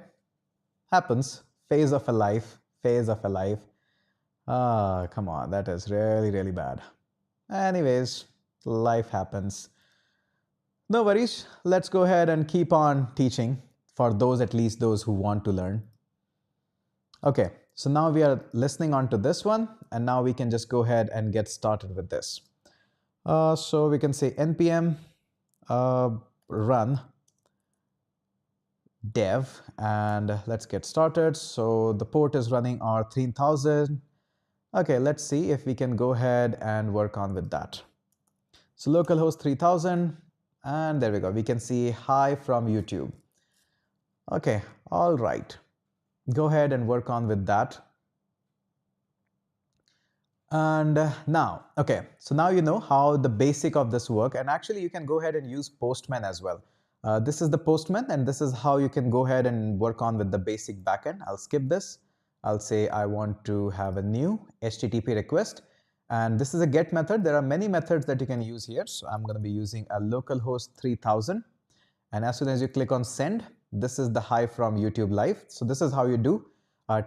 Happens. Phase of a life. Come on. That is really, really bad. Anyways, life happens. No worries. Let's go ahead and keep on teaching for those, at least those who want to learn. Okay. So now we are listening onto this one, and now we can just go ahead and get started with this. So we can say npm run dev, and let's get started. So the port is running our 3000. Okay, let's see if we can go ahead and work on with that. So localhost 3000, and there we go. We can see hi from YouTube. Okay, all right. Go ahead and work on with that. And now, okay, so now you know how the basic of this work, and actually you can go ahead and use Postman as well. This is the Postman, and this is how you can go ahead and work on with the basic backend. I'll skip this. I'll say I want to have a new HTTP request, and this is a get method. There are many methods that you can use here. So I'm going to be using a localhost 3000, and as soon as you click on send, this is the hi from YouTube Live. So this is how you do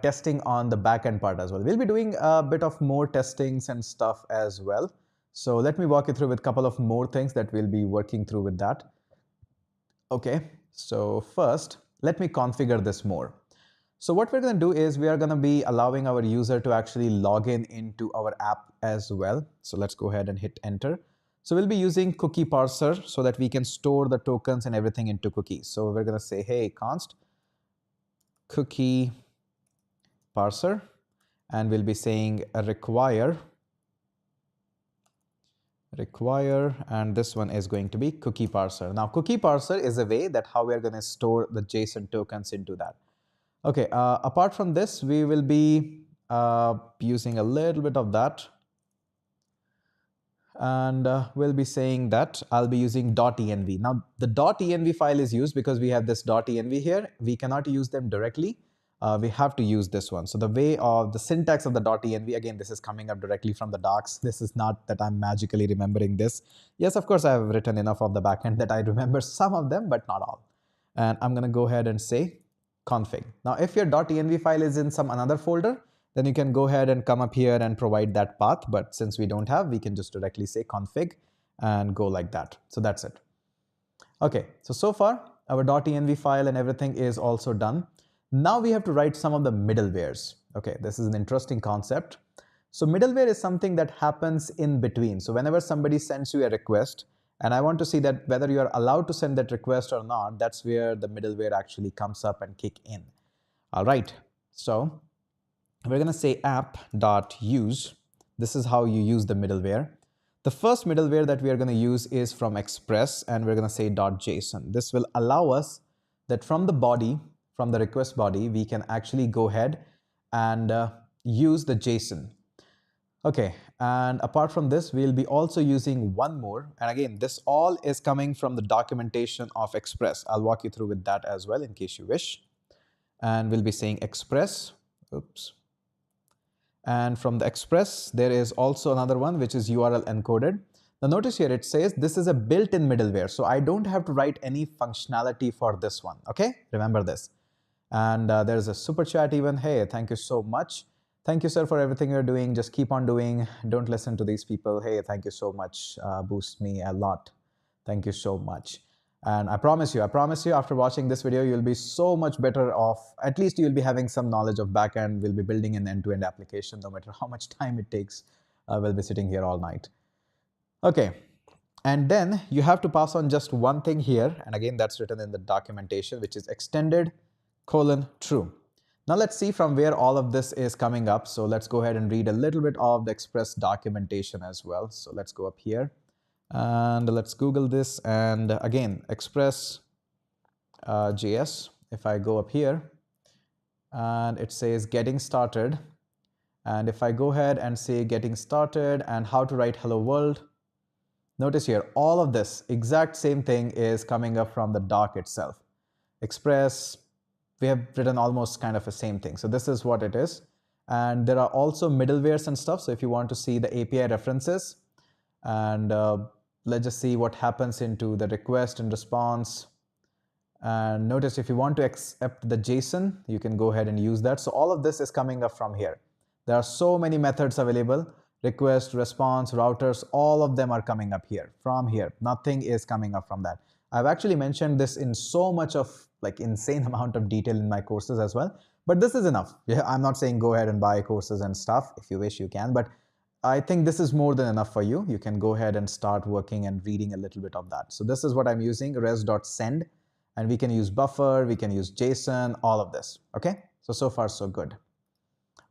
testing on the backend part as well. We'll be doing a bit of more testings and stuff as well. So let me walk you through with a couple of more things that we'll be working through with that. Okay, so first, let me configure this more. So what we're going to do is we are going to be allowing our user to actually log in into our app as well. So let's go ahead and hit enter. So we'll be using cookie parser so that we can store the tokens and everything into cookies. So we're going to say, hey, const cookie parser, and we'll be saying require require, and this one is going to be cookie parser. Now, cookie parser is a way that how we are going to store the JSON tokens into that. Okay, apart from this, we will be using a little bit of that. And we'll be saying that I'll be using .env. Now, the .env file is used because we have this .env here. We cannot use them directly. We have to use this one. So the way of the syntax of the .env, again, this is coming up directly from the docs. This is not that I'm magically remembering this. Yes, of course, I have written enough of the backend that I remember some of them, but not all. And I'm going to go ahead and say config. Now, if your .env file is in some another folder, then you can go ahead and come up here and provide that path. But since we don't have, we can just directly say config and go like that. So that's it. Okay, so far our .env file and everything is also done. Now we have to write some of the middlewares. Okay, this is an interesting concept. So middleware is something that happens in between. So whenever somebody sends you a request, and I want to see that whether you are allowed to send that request or not, that's where the middleware actually comes up and kick in. All right, so we're going to say app.use. This is how you use the middleware. The first middleware that we are going to use is from Express, and we're going to say .json. This will allow us that from the body, from the request body, we can actually go ahead and use the JSON. Okay, and apart from this, we'll be also using one more. And again, this all is coming from the documentation of Express. I'll walk you through with that as well in case you wish. And we'll be saying Express. Oops. And from the Express, there is also another one which is URL encoded. Now notice here it says this is a built-in middleware, so I don't have to write any functionality for this one. Okay, remember this. And there's a super chat even. Hey, thank you so much. Thank you, sir, for everything you're doing. Just keep on doing. Don't listen to these people. Hey, thank you so much. Boost me a lot. Thank you so much. And I promise you, after watching this video, you'll be so much better off. At least you'll be having some knowledge of backend. We'll be building an end-to-end application, no matter how much time it takes. We'll be sitting here all night. Okay. And then you have to pass on just one thing here. And again, that's written in the documentation, which is extended : true. Now let's see from where all of this is coming up. So let's go ahead and read a little bit of the Express documentation as well. So let's go up here. And let's Google this. And again, Express JS. If I go up here and it says getting started. And if I go ahead and say getting started and how to write hello world, notice here, all of this exact same thing is coming up from the doc itself. Express, we have written almost kind of the same thing. So this is what it is. And there are also middlewares and stuff. So if you want to see the API references, and let's just see what happens into the request and response. And notice if you want to accept the JSON, you can go ahead and use that. So all of this is coming up from here. There are so many methods available. Request, response, routers, all of them are coming up here, from here. Nothing is coming up from that. I've actually mentioned this in so much of like insane amount of detail in my courses as well. But this is enough. Yeah, I'm not saying go ahead and buy courses and stuff. If you wish, you can. But I think this is more than enough for you. You can go ahead and start working and reading a little bit of that. So this is what I'm using, res.send. And we can use buffer, we can use JSON, all of this. Okay, so far so good.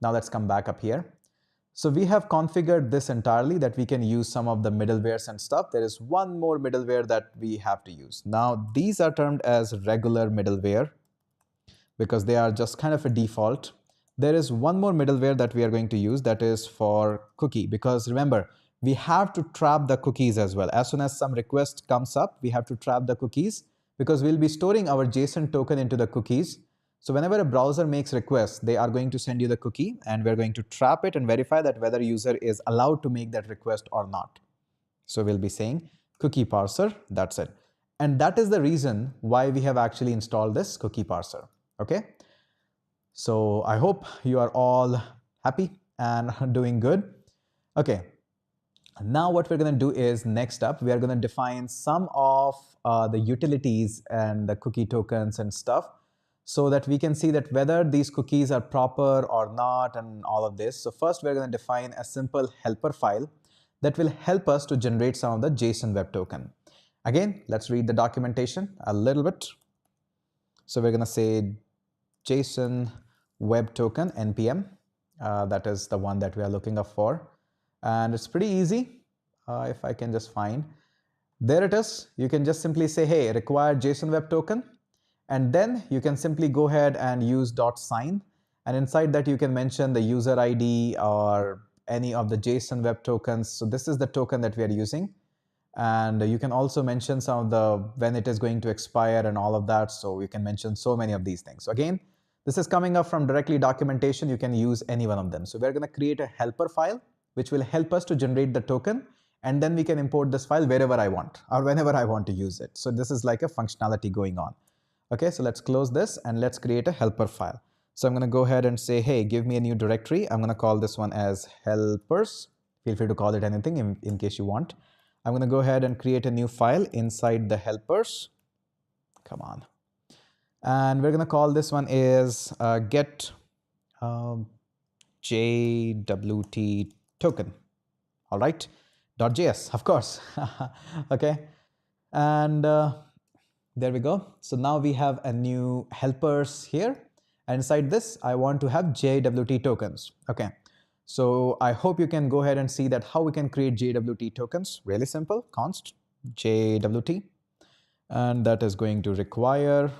Now let's come back up here. So we have configured this entirely that we can use some of the middlewares and stuff. There is one more middleware that we have to use. Now these are termed as regular middleware because they are just kind of a default. There is one more middleware that we are going to use that is for cookie, because remember, we have to trap the cookies as well. As soon as some request comes up, we have to trap the cookies because we'll be storing our JSON token into the cookies. So whenever a browser makes requests, they are going to send you the cookie and we're going to trap it and verify that whether user is allowed to make that request or not. So we'll be saying cookie parser, that's it. And that is the reason why we have actually installed this cookie parser, okay? So I hope you are all happy and doing good. Okay, now what we're going to do is next up, we are going to define some of the utilities and the cookie tokens and stuff so that we can see that whether these cookies are proper or not and all of this. So first we're going to define a simple helper file that will help us to generate some of the JSON web token. Again, let's read the documentation a little bit. So we're going to say JSON web token npm. That is the one that we are looking up for. And it's pretty easy. if I can just find. There it is. You can just simply say, hey, require JSON web token. And then you can simply go ahead and use .sign. And inside that, you can mention the user ID or any of the JSON web tokens. So this is the token that we are using. And you can also mention some of the when it is going to expire and all of that. So you can mention so many of these things. So again, this is coming up from directly documentation. You can use any one of them. So we're going to create a helper file, which will help us to generate the token. And then we can import this file wherever I want or whenever I want to use it. So this is like a functionality going on. Okay, so let's close this and let's create a helper file. So I'm going to go ahead and say, hey, give me a new directory. I'm going to call this one as helpers. Feel free to call it anything in case you want. I'm going to go ahead and create a new file inside the helpers. Come on. And we're going to call this one is get JWT token. All right. .js, of course. Okay. And there we go. So now we have a new helpers here. And inside this, I want to have JWT tokens. Okay. So I hope you can go ahead and see that how we can create JWT tokens. Really simple. Const JWT. And that is going to require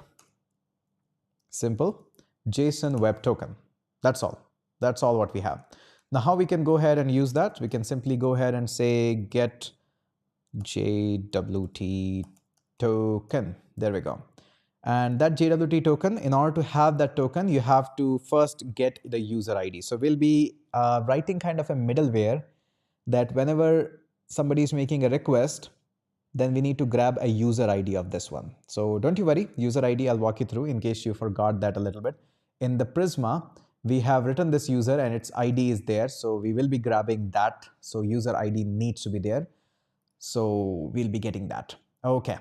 simple JSON web token. That's all. That's all what we have. Now how we can go ahead and use that? We can simply go ahead and say get JWT token. There we go. And that JWT token, in order to have that token, you have to first get the user ID. So we'll be writing kind of a middleware that whenever somebody is making a request, then we need to grab a user ID of this one. So don't you worry, user ID, I'll walk you through in case you forgot that a little bit. In the Prisma, we have written this user and its ID is there. So we will be grabbing that. So user ID needs to be there. So we'll be getting that. Okay.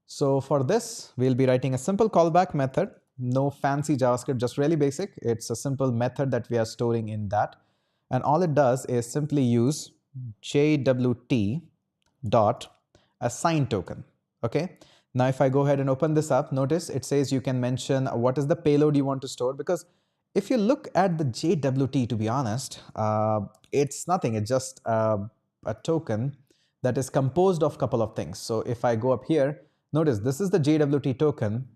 So for this, we'll be writing a simple callback method. No fancy JavaScript, just really basic. It's a simple method that we are storing in that. And all it does is simply use JWT dot assign token. Okay. Now, if I go ahead and open this up, notice it says you can mention what is the payload you want to store, because if you look at the JWT, to be honest, it's nothing. It's just a token that is composed of a couple of things. So if I go up here, notice this is the JWT token.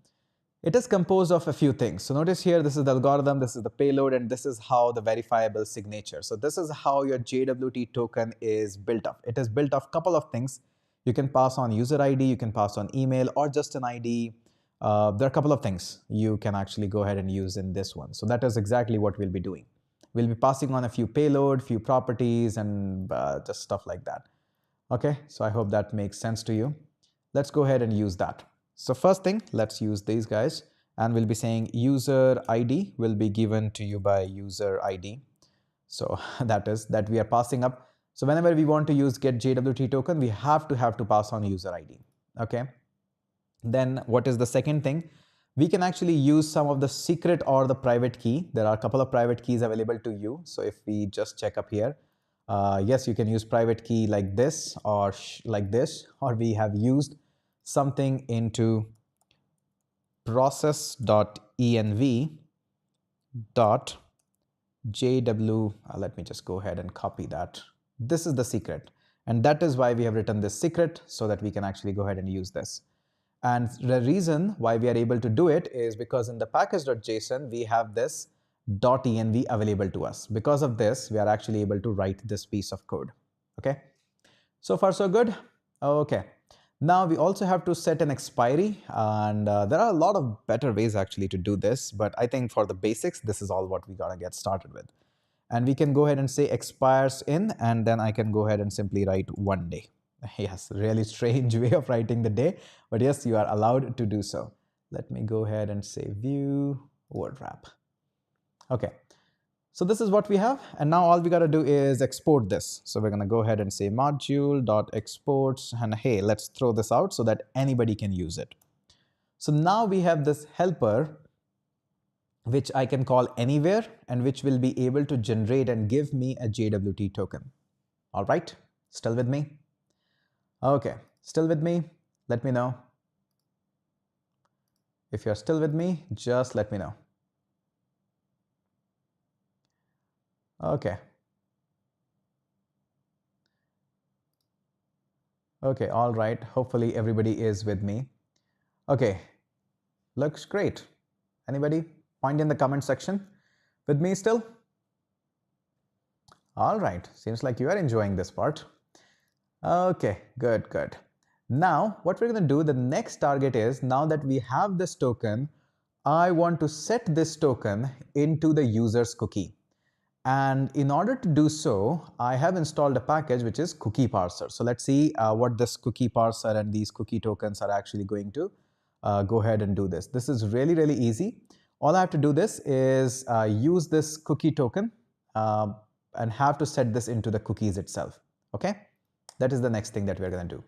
It is composed of a few things. So notice here, this is the algorithm, this is the payload, and this is how the verifiable signature. So this is how your JWT token is built up. It is built of a couple of things. You can pass on user ID, you can pass on email or just an ID. There are a couple of things you can actually go ahead and use in this one. So that is exactly what we'll be doing. We'll be passing on a few payload, few properties, and just stuff like that. Okay, so I hope that makes sense to you. Let's go ahead and use that. So first thing, let's use these guys, and we'll be saying user ID will be given to you by user ID. So that is that we are passing up. So whenever we want to use get JWT token, we have to pass on user ID. Okay. Then what is the second thing? We can actually use some of the secret or the private key. There are a couple of private keys available to you. So if we just check up here, yes, you can use private key like this or like this, or we have used something into process.env dot JW. Let me just go ahead and copy that. This is the secret. And that is why we have written this secret, so that we can actually go ahead and use this. And the reason why we are able to do it is because in the package.json, we have this .env available to us. Because of this, we are actually able to write this piece of code. Okay. So far, so good. Okay. Now we also have to set an expiry, and there are a lot of better ways actually to do this, but I think for the basics, this is all what we gotta get started with. And we can go ahead and say expires in, and then I can go ahead and simply write 1 day. Yes, really strange way of writing the day, but yes, you are allowed to do so. Let me go ahead and say view word wrap. Okay. So this is what we have, and now all we got to do is export this. So we're going to go ahead and say module.exports, and hey, let's throw this out so that anybody can use it. So now we have this helper, which I can call anywhere, and which will be able to generate and give me a JWT token. All right, still with me? Okay, still with me? Let me know. If you're still with me, just let me know. Okay. Okay, all right. Hopefully everybody is with me. Okay, looks great. Anybody? Point in the comment section. With me still? All right, seems like you are enjoying this part. Okay, good, good. Now, what we're going to do, the next target is, now that we have this token, I want to set this token into the user's cookie. And in order to do so, I have installed a package which is cookie parser. So let's see what this cookie parser and these cookie tokens are actually going to go ahead and do this. This is really, really easy. All I have to do this is use this cookie token and have to set this into the cookies itself. Okay, that is the next thing that we're going to do.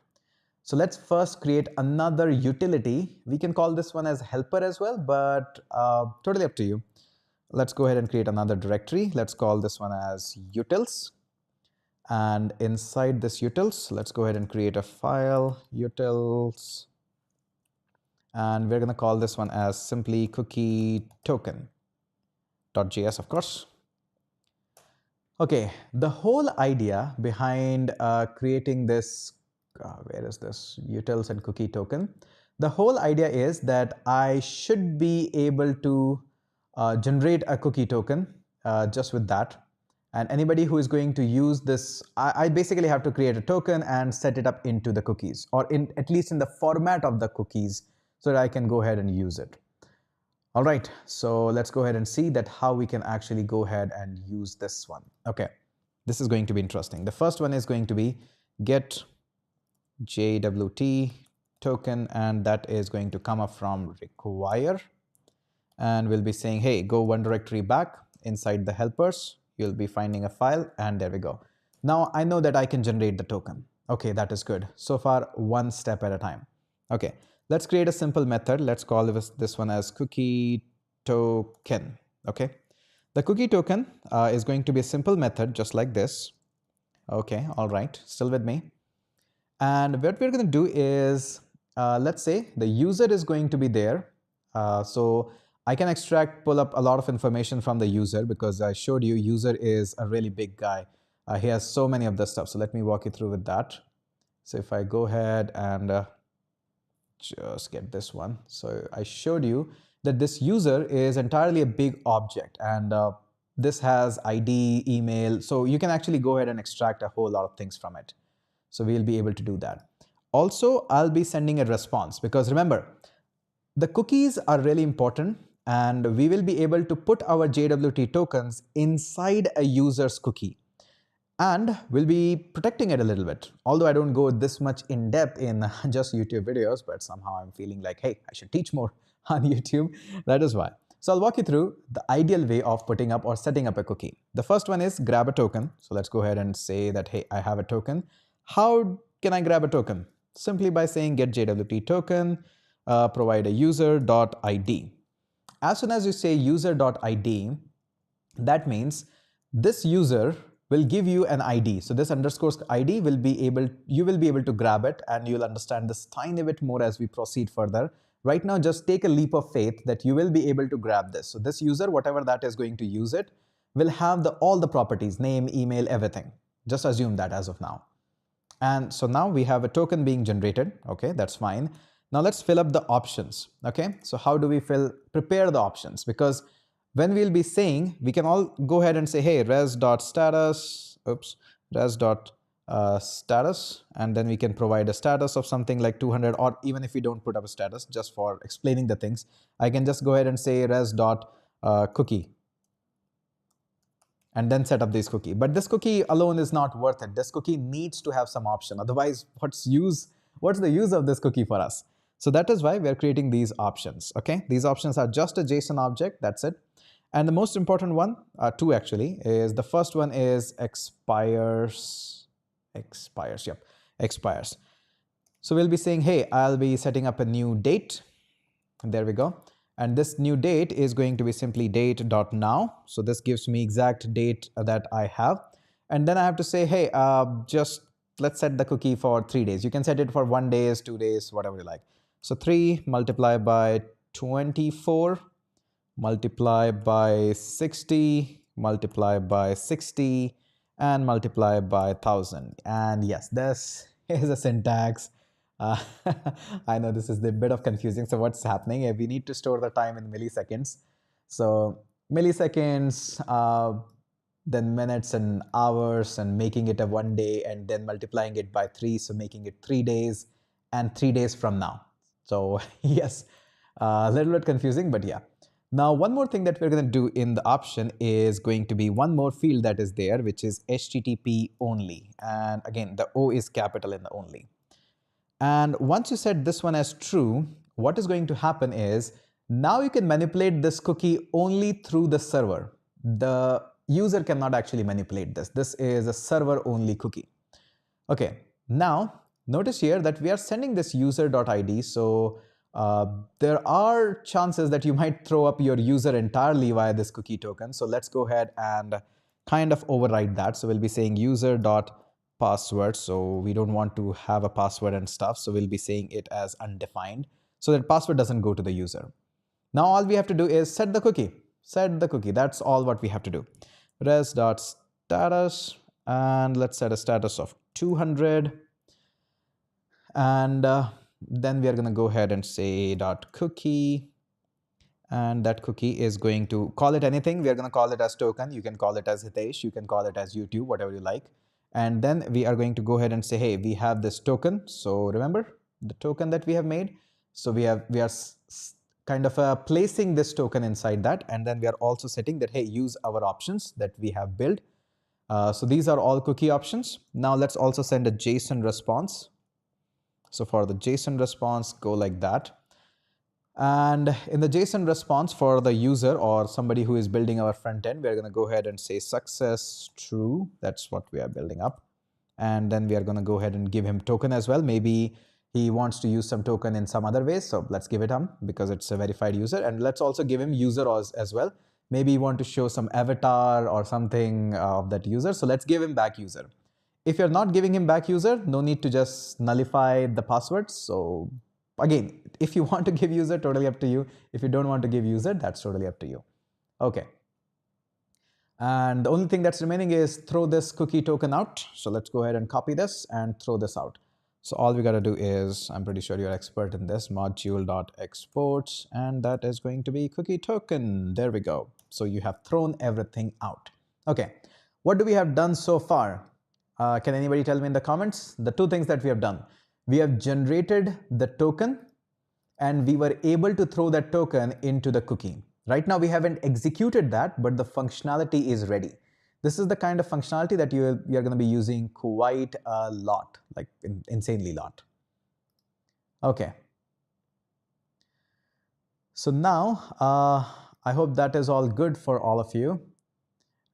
So let's first create another utility. We can call this one as helper as well, but totally up to you. Let's go ahead and create another directory. Let's call this one as utils. And inside this utils, let's go ahead and create a file, utils. And we're going to call this one as simply cookie token.js, of course. Okay, the whole idea behind creating this, where is this, utils and cookie token? The whole idea is that I should be able to generate a cookie token just with that. And anybody who is going to use this, I basically have to create a token and set it up into the cookies, or at least in the format of the cookies, so that I can go ahead and use it. All right, so let's go ahead and see that how we can actually go ahead and use this one. Okay, this is going to be interesting. The first one is going to be get JWT token, and that is going to come up from require. And we'll be saying, hey, go one directory back inside the helpers. You'll be finding a file, and there we go. Now I know that I can generate the token. Okay, that is good. So far, one step at a time. Okay, let's create a simple method. Let's call this one as cookie token. Okay, the cookie token is going to be a simple method just like this. Okay, all right, still with me. And what we're going to do is, let's say the user is going to be there. So I can pull up a lot of information from the user, because I showed you user is a really big guy. He has so many of the stuff. So let me walk you through with that. So if I go ahead and just get this one. So I showed you that this user is entirely a big object, and this has ID, email. So you can actually go ahead and extract a whole lot of things from it. So we'll be able to do that. Also, I'll be sending a response, because remember, the cookies are really important, and we will be able to put our JWT tokens inside a user's cookie. And we'll be protecting it a little bit. Although I don't go this much in depth in just YouTube videos, but somehow I'm feeling like, hey, I should teach more on YouTube. That is why. So I'll walk you through the ideal way of putting up or setting up a cookie. The first one is grab a token. So let's go ahead and say that, hey, I have a token. How can I grab a token? Simply by saying get JWT token, provide a user.id. As soon as you say user.id, that means this user will give you an ID. So this underscore ID you will be able to grab it, and you'll understand this tiny bit more as we proceed further. Right now, just take a leap of faith that you will be able to grab this. So this user, whatever that is going to use it, will have all the properties, name, email, everything. Just assume that as of now. And so now we have a token being generated. Okay, that's fine. Now let's fill up the options. Okay, so how do we prepare the options? Because when we'll be saying, we can all go ahead and say, hey, res.status, res.status, and then we can provide a status of something like 200, or even if we don't put up a status, just for explaining the things, I can just go ahead and say res.cookie. And then set up this cookie. But this cookie alone is not worth it. This cookie needs to have some option. Otherwise, what's the use of this cookie for us? So that is why we're creating these options. Okay, these options are just a JSON object. That's it. And the most important one, two actually, is the first one is expires. So we'll be saying, hey, I'll be setting up a new date. And there we go. And this new date is going to be simply date.now. So this gives me exact date that I have. And then I have to say, hey, just let's set the cookie for 3 days. You can set it for 1 day, 2 days, whatever you like. So 3 multiplied by 24 multiplied by 60 multiplied by 60 and multiplied by 1000. And yes, this here's a syntax. Uh, I know this is a bit of confusing. So what's happening? We need to store the time in milliseconds. So milliseconds, then minutes and hours, and making it a 1 day, and then multiplying it by 3, so making it 3 days, and 3 days from now. So yes, a little bit confusing, but yeah. Now, one more thing that we're going to do in the option is going to be one more field that is there, which is HTTP only. And again, the O is capital in the only. And once you set this one as true, what is going to happen is now you can manipulate this cookie only through the server. The user cannot actually manipulate this. This is a server only cookie. Okay, now notice here that we are sending this user.id. So there are chances that you might throw up your user entirely via this cookie token. So let's go ahead and kind of override that. So we'll be saying user.password. So we don't want to have a password and stuff. So we'll be saying it as undefined so that password doesn't go to the user. Now all we have to do is set the cookie. Set the cookie. That's all what we have to do. Res.status, and let's set a status of 200. And then we are going to go ahead and say .cookie. And that cookie is going to call it anything. We are going to call it as token. You can call it as Hitesh. You can call it as YouTube, whatever you like. And then we are going to go ahead and say, hey, we have this token. So remember the token that we have made. So we are kind of placing this token inside that. And then we are also setting that, hey, use our options that we have built. So these are all cookie options. Now let's also send a JSON response. So for the JSON response, go like that. And in the JSON response for the user or somebody who is building our front end, we're going to go ahead and say success true. That's what we are building up. And then we are going to go ahead and give him token as well. Maybe he wants to use some token in some other ways. So let's give it him because it's a verified user. And let's also give him user as well. Maybe you want to show some avatar or something of that user. So let's give him back user. If you're not giving him back user, no need to just nullify the passwords. So again, if you want to give user, totally up to you. If you don't want to give user, that's totally up to you. Okay. And the only thing that's remaining is throw this cookie token out. So let's go ahead and copy this and throw this out. So all we got to do is, I'm pretty sure you're expert in this, module.exports, and that is going to be cookie token. There we go. So you have thrown everything out. Okay. What do we have done so far? Can anybody tell me in the comments? The two things that we have done. We have generated the token and we were able to throw that token into the cookie. Right now we haven't executed that, but the functionality is ready. This is the kind of functionality that you're going to be using quite a lot, like insanely lot. Okay. So now I hope that is all good for all of you.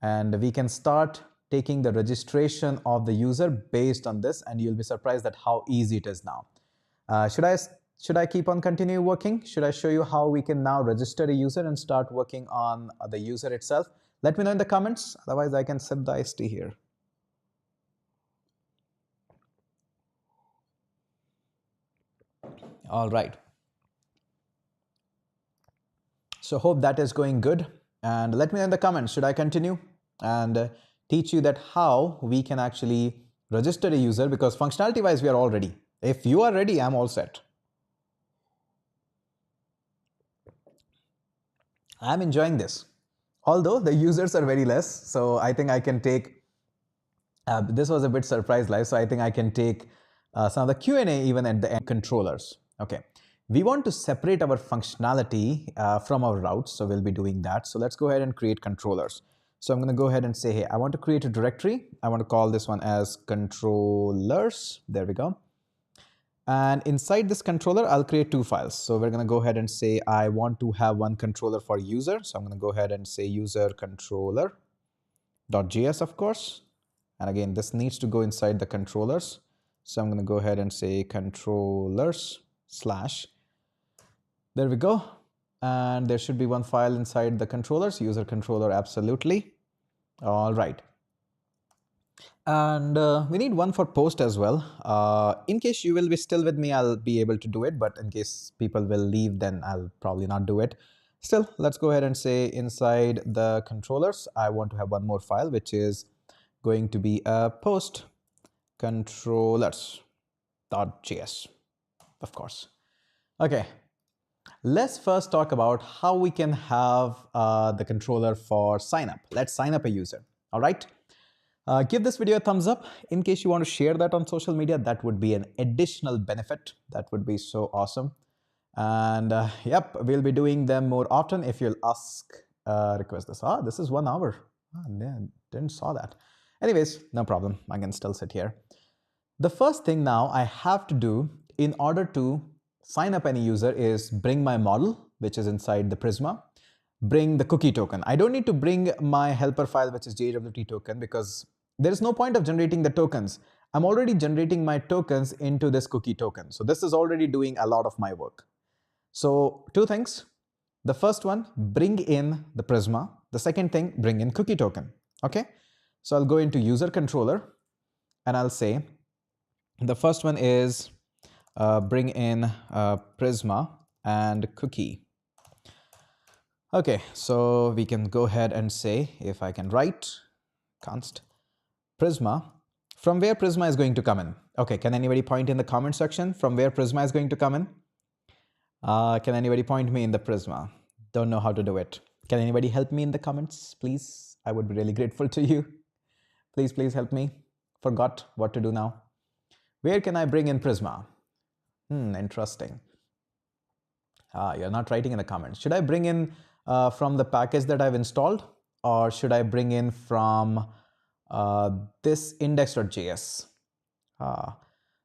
And we can start taking the registration of the user based on this, and you'll be surprised at how easy it is now. Should I keep on continue working? Should I show you how we can now register a user and start working on the user itself? Let me know in the comments. Otherwise, I can sip the iced tea here. All right. So hope that is going good. And let me know in the comments, should I continue and teach you that how we can actually register a user, because functionality wise, we are all ready. If you are ready, I'm all set. I'm enjoying this. Although the users are very less, so I think I can take, this was a bit surprise live, so I think I can take some of the Q&A even at the end. Controllers. Okay. We want to separate our functionality from our routes, so we'll be doing that. So let's go ahead and create controllers. So I'm going to go ahead and say, hey, I want to create a directory. I want to call this one as controllers. There we go. And inside this controller, I'll create two files. So we're going to go ahead and say, I want to have one controller for user. So I'm going to go ahead and say user controller.js, of course. And again, this needs to go inside the controllers. So I'm going to go ahead and say controllers/. There we go. And there should be one file inside the controllers, user controller, absolutely. All right. And we need one for post as well. In case you will be still with me, I'll be able to do it. But in case people will leave, then I'll probably not do it. Still, let's go ahead and say inside the controllers, I want to have one more file, which is going to be a post controllers. .js, of course. Okay, let's first talk about how we can have the controller for sign up. Let's sign up a user, all right? Give this video a thumbs up. In case you want to share that on social media, that would be an additional benefit. That would be so awesome. And yep, we'll be doing them more often if you'll ask, request this. This is 1 hour. Yeah, didn't saw that. Anyways, no problem. I can still sit here. The first thing now I have to do in order to sign up any user is bring my model, which is inside the Prisma, bring the cookie token. I don't need to bring my helper file, which is JWT token, because there is no point of generating the tokens. I'm already generating my tokens into this cookie token. So this is already doing a lot of my work. So two things. The first one, bring in the Prisma. The second thing, bring in cookie token. Okay. So I'll go into user controller and I'll say, the first one is bring in Prisma and cookie. Okay, so we can go ahead and say, if I can write const Prisma, from where Prisma is going to come in. Okay, can anybody point in the comment section from where Prisma is going to come in? Can anybody point me in the Prisma? Don't know how to do it. Can anybody help me in the comments, please? I would be really grateful to you. Please, please help me. Forgot what to do now. Where can I bring in Prisma? Interesting. You're not writing in the comments. Should I bring in from the package that I've installed, or should I bring in from this index.js?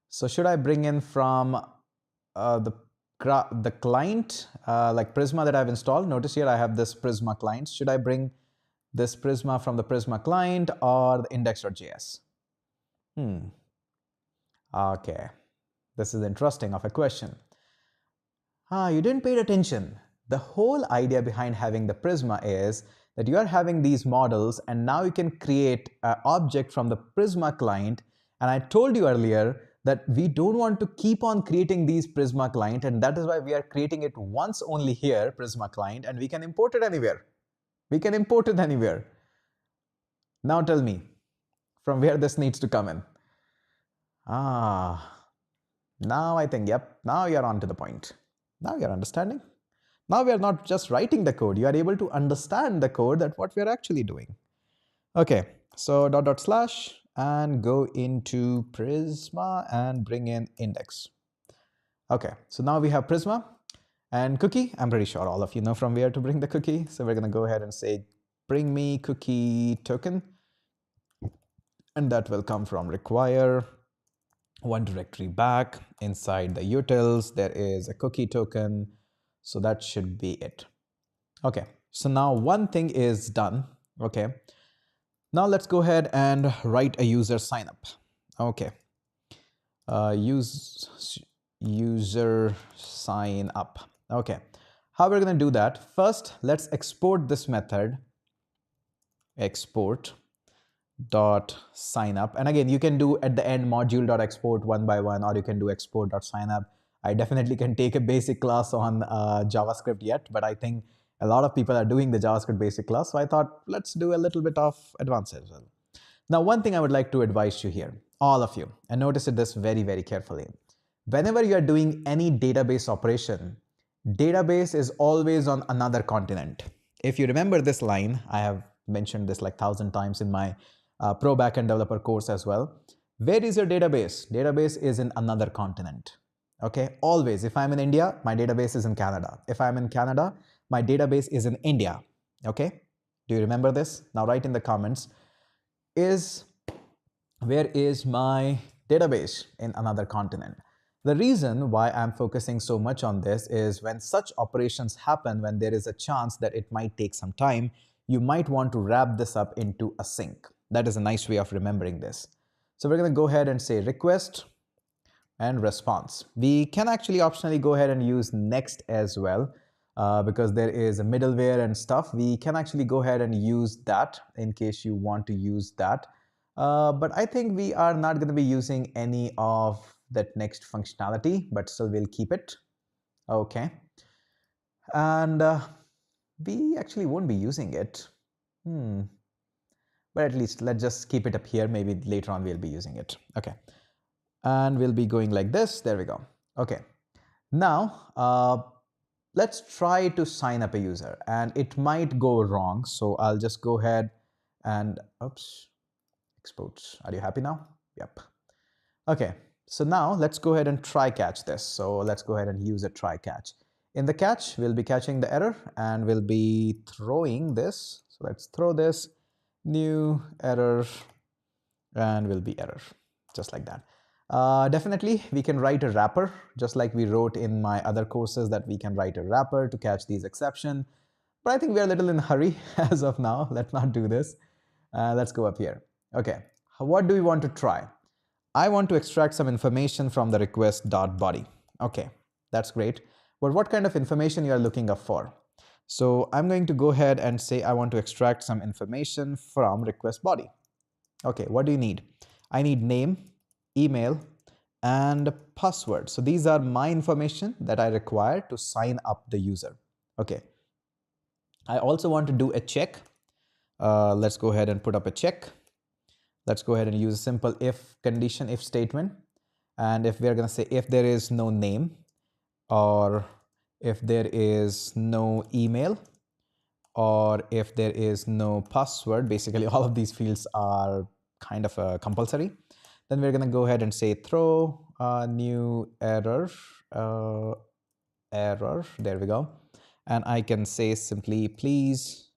So should I bring in from the client like Prisma that I've installed? Notice here I have this Prisma client. Should I bring this Prisma from the Prisma client or the index.js? Okay, this is interesting of a question. You didn't pay attention. The whole idea behind having the Prisma is that you are having these models and now you can create an object from the Prisma client. And I told you earlier that we don't want to keep on creating these Prisma client, and that is why we are creating it once only here, Prisma client, and we can import it anywhere. We can import it anywhere. Now tell me from where this needs to come in. Now I think, yep, now you're on to the point. Now you're understanding. Now we are not just writing the code. You are able to understand the code, that what we are actually doing. Okay, so // and go into Prisma and bring in index. Okay, so now we have Prisma and cookie. I'm pretty sure all of you know from where to bring the cookie. So we're going to go ahead and say, bring me cookie token. And that will come from require one directory back. Inside the utils, there is a cookie token. So that should be it. Okay, so now one thing is done. Okay, now let's go ahead and write a user sign up. Okay, user sign up. Okay, how we're going to do that? First, let's export this method, export dot sign up. And again, you can do at the end module dot export one by one, or you can do export dot sign up. I definitely can take a basic class on JavaScript yet, but I think a lot of people are doing the JavaScript basic class. So I thought, let's do a little bit of advanced as well. Now, one thing I would like to advise you here, all of you, and notice this very, very carefully. Whenever you are doing any database operation, database is always on another continent. If you remember this line, I have mentioned this like 1,000 times in my Pro Backend Developer course as well. Where is your database? Database is in another continent. Okay, always. If I'm in India, my database is in Canada. If I'm in Canada, my database is in India. Okay, do you remember this? Now write in the comments, where is my database in another continent? The reason why I'm focusing so much on this is when such operations happen, when there is a chance that it might take some time, you might want to wrap this up into a sink. That is a nice way of remembering this. So we're going to go ahead and say request and response. We can actually optionally go ahead and use next as well because there is a middleware and stuff. We can actually go ahead and use that in case you want to use that. But I think we are not going to be using any of that next functionality, but still we'll keep it. Okay. And we actually won't be using it. But at least let's just keep it up here. Maybe later on we'll be using it. Okay. And we'll be going like this. There we go. Okay. Now, let's try to sign up a user, and it might go wrong. So I'll just go ahead and, oops, export. Are you happy now? Yep. Okay. So now let's go ahead and try catch this. So let's go ahead and use a try catch. In the catch, we'll be catching the error and we'll be throwing this. So let's throw this new error and will be error, just like that. Definitely, we can write a wrapper, just like we wrote in my other courses that we can write a wrapper to catch these exceptions. But I think we are a little in a hurry as of now. Let's not do this. Let's go up here. Okay, what do we want to try? I want to extract some information from the request.body. Okay, that's great. But what kind of information you are looking up for? So I'm going to go ahead and say I want to extract some information from request body. Okay, what do you need? I need name, email, and password. So these are my information that I require to sign up the user. Okay. I also want to do a check. Let's go ahead and put up a check. Let's go ahead and use a simple if condition, if statement. And if we're going to say if there is no name or if there is no email or if there is no password, basically all of these fields are kind of compulsory, then we're going to go ahead and say throw a new error, there we go. And I can say simply, please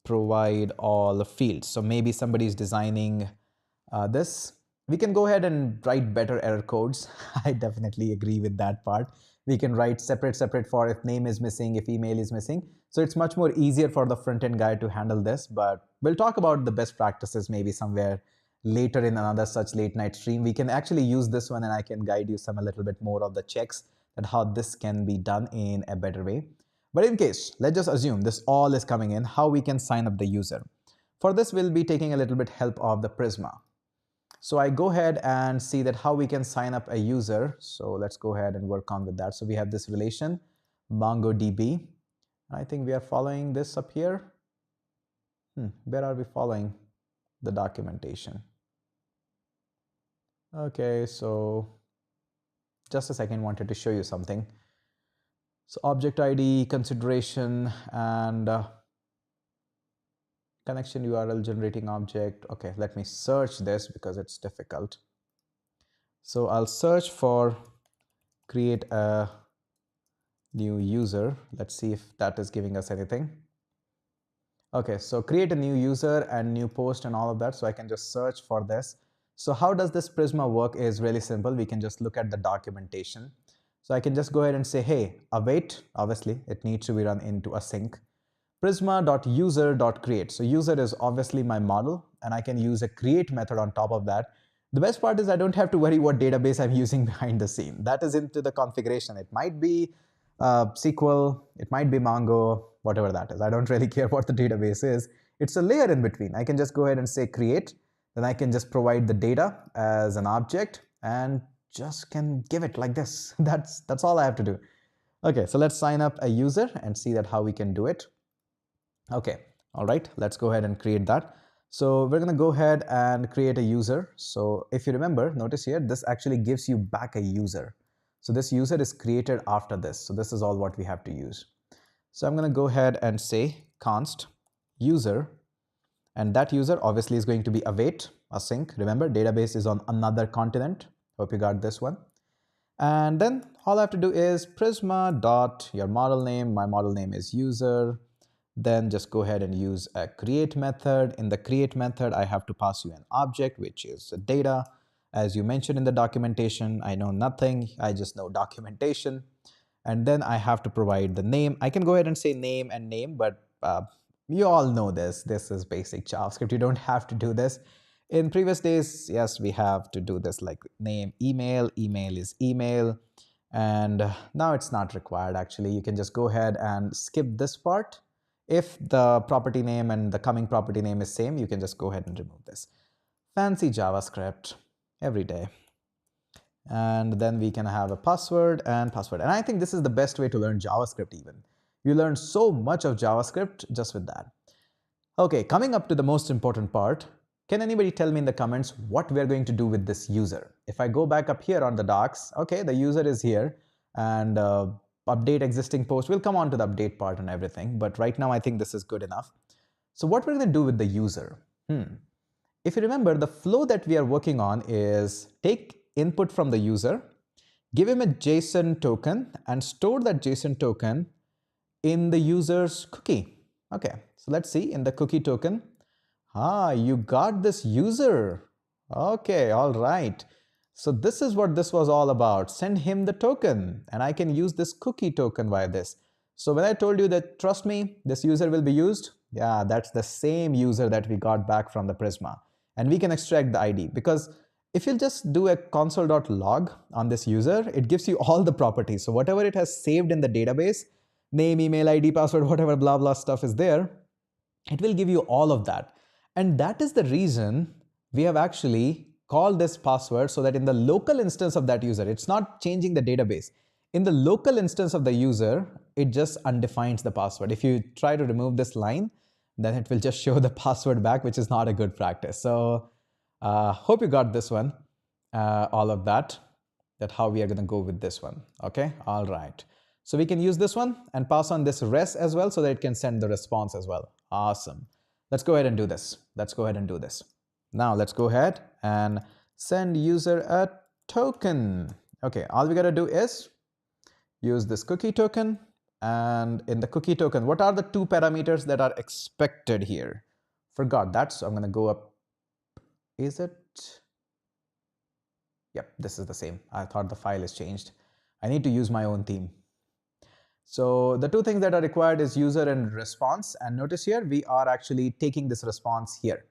provide all fields. So maybe somebody's designing this. We can go ahead and write better error codes. I definitely agree with that part. We can write separate for if name is missing, if email is missing. So it's much more easier for the front-end guy to handle this, but we'll talk about the best practices maybe somewhere later in another such late night stream. We can actually use this one and I can guide you some a little bit more of the checks and how this can be done in a better way. But in case, let's just assume this all is coming in, how we can sign up the user. For this, we'll be taking a little bit help of the Prisma. So I go ahead and see that how we can sign up a user. So let's go ahead and work on with that. So we have this relation, MongoDB. I think we are following this up here. Where are we following the documentation? Okay, so just a second, wanted to show you something. So object ID, consideration, and connection URL generating object. Okay, let me search this because it's difficult. So I'll search for create a new user. Let's see if that is giving us anything. Okay, so create a new user and new post and all of that. So I can just search for this. So how does this Prisma work is really simple. We can just look at the documentation. So I can just go ahead and say, hey, await, obviously it needs to be run into async. Prisma.user.create. So user is obviously my model and I can use a create method on top of that. The best part is I don't have to worry what database I'm using behind the scene. That is into the configuration. It might be SQL, it might be Mongo, whatever that is. I don't really care what the database is. It's a layer in between. I can just go ahead and say create. Then I can just provide the data as an object and just can give it like this. That's all I have to do. Okay, so let's sign up a user and see that how we can do it. Okay, all right, let's go ahead and create that. So we're going to go ahead and create a user. So if you remember, notice here, this actually gives you back a user. So this user is created after this. So this is all what we have to use. So I'm going to go ahead and say const user, and that user obviously is going to be await async. Remember, database is on another continent. Hope you got this one. And then all I have to do is Prisma dot your model name. My model name is user. Then just go ahead and use a create method. In the create method, I have to pass you an object, which is data. As you mentioned in the documentation, I know nothing. I just know documentation. And then I have to provide the name. I can go ahead and say name and name, but you all know this. This is basic JavaScript. You don't have to do this. In previous days, yes, we have to do this like name, email, email is email. And now it's not required actually. You can just go ahead and skip this part. If the property name and the coming property name is same, you can just go ahead and remove this. Fancy JavaScript every day. And then we can have a password and password. And I think this is the best way to learn JavaScript even. You learn so much of JavaScript just with that. Okay, coming up to the most important part. Can anybody tell me in the comments what we're going to do with this user? If I go back up here on the docs, okay, the user is here, and update existing post. We'll come on to the update part and everything, but right now I think this is good enough. So what we're going to do with the user? If you remember, the flow that we are working on is take input from the user, give him a JSON token, and store that JSON token in the user's cookie. Okay, so let's see in the cookie token. You got this user. Okay, all right. So this is what this was all about. Send him the token, and I can use this cookie token via this. So when I told you that, trust me, this user will be used, yeah, that's the same user that we got back from the Prisma. And we can extract the ID, because if you just do a console.log on this user, it gives you all the properties. So whatever it has saved in the database, name, email, ID, password, whatever blah blah stuff is there, it will give you all of that. And that is the reason we have actually called this password, so that in the local instance of that user, it's not changing the database. In the local instance of the user, it just undefines the password. If you try to remove this line, then it will just show the password back, which is not a good practice. So hope you got this one, all of that how we are going to go with this one. Okay, all right. So we can use this one and pass on this res as well, so that it can send the response as well. Awesome. Let's go ahead and do this. Now let's go ahead and send user a token. Okay, all we got to do is use this cookie token. And in the cookie token, what are the two parameters that are expected here? Forgot that, so I'm going to go up. Is it? Yep, this is the same. I thought the file is changed. I need to use my own theme. So the two things that are required is user and response. And notice here, we are actually taking this response here.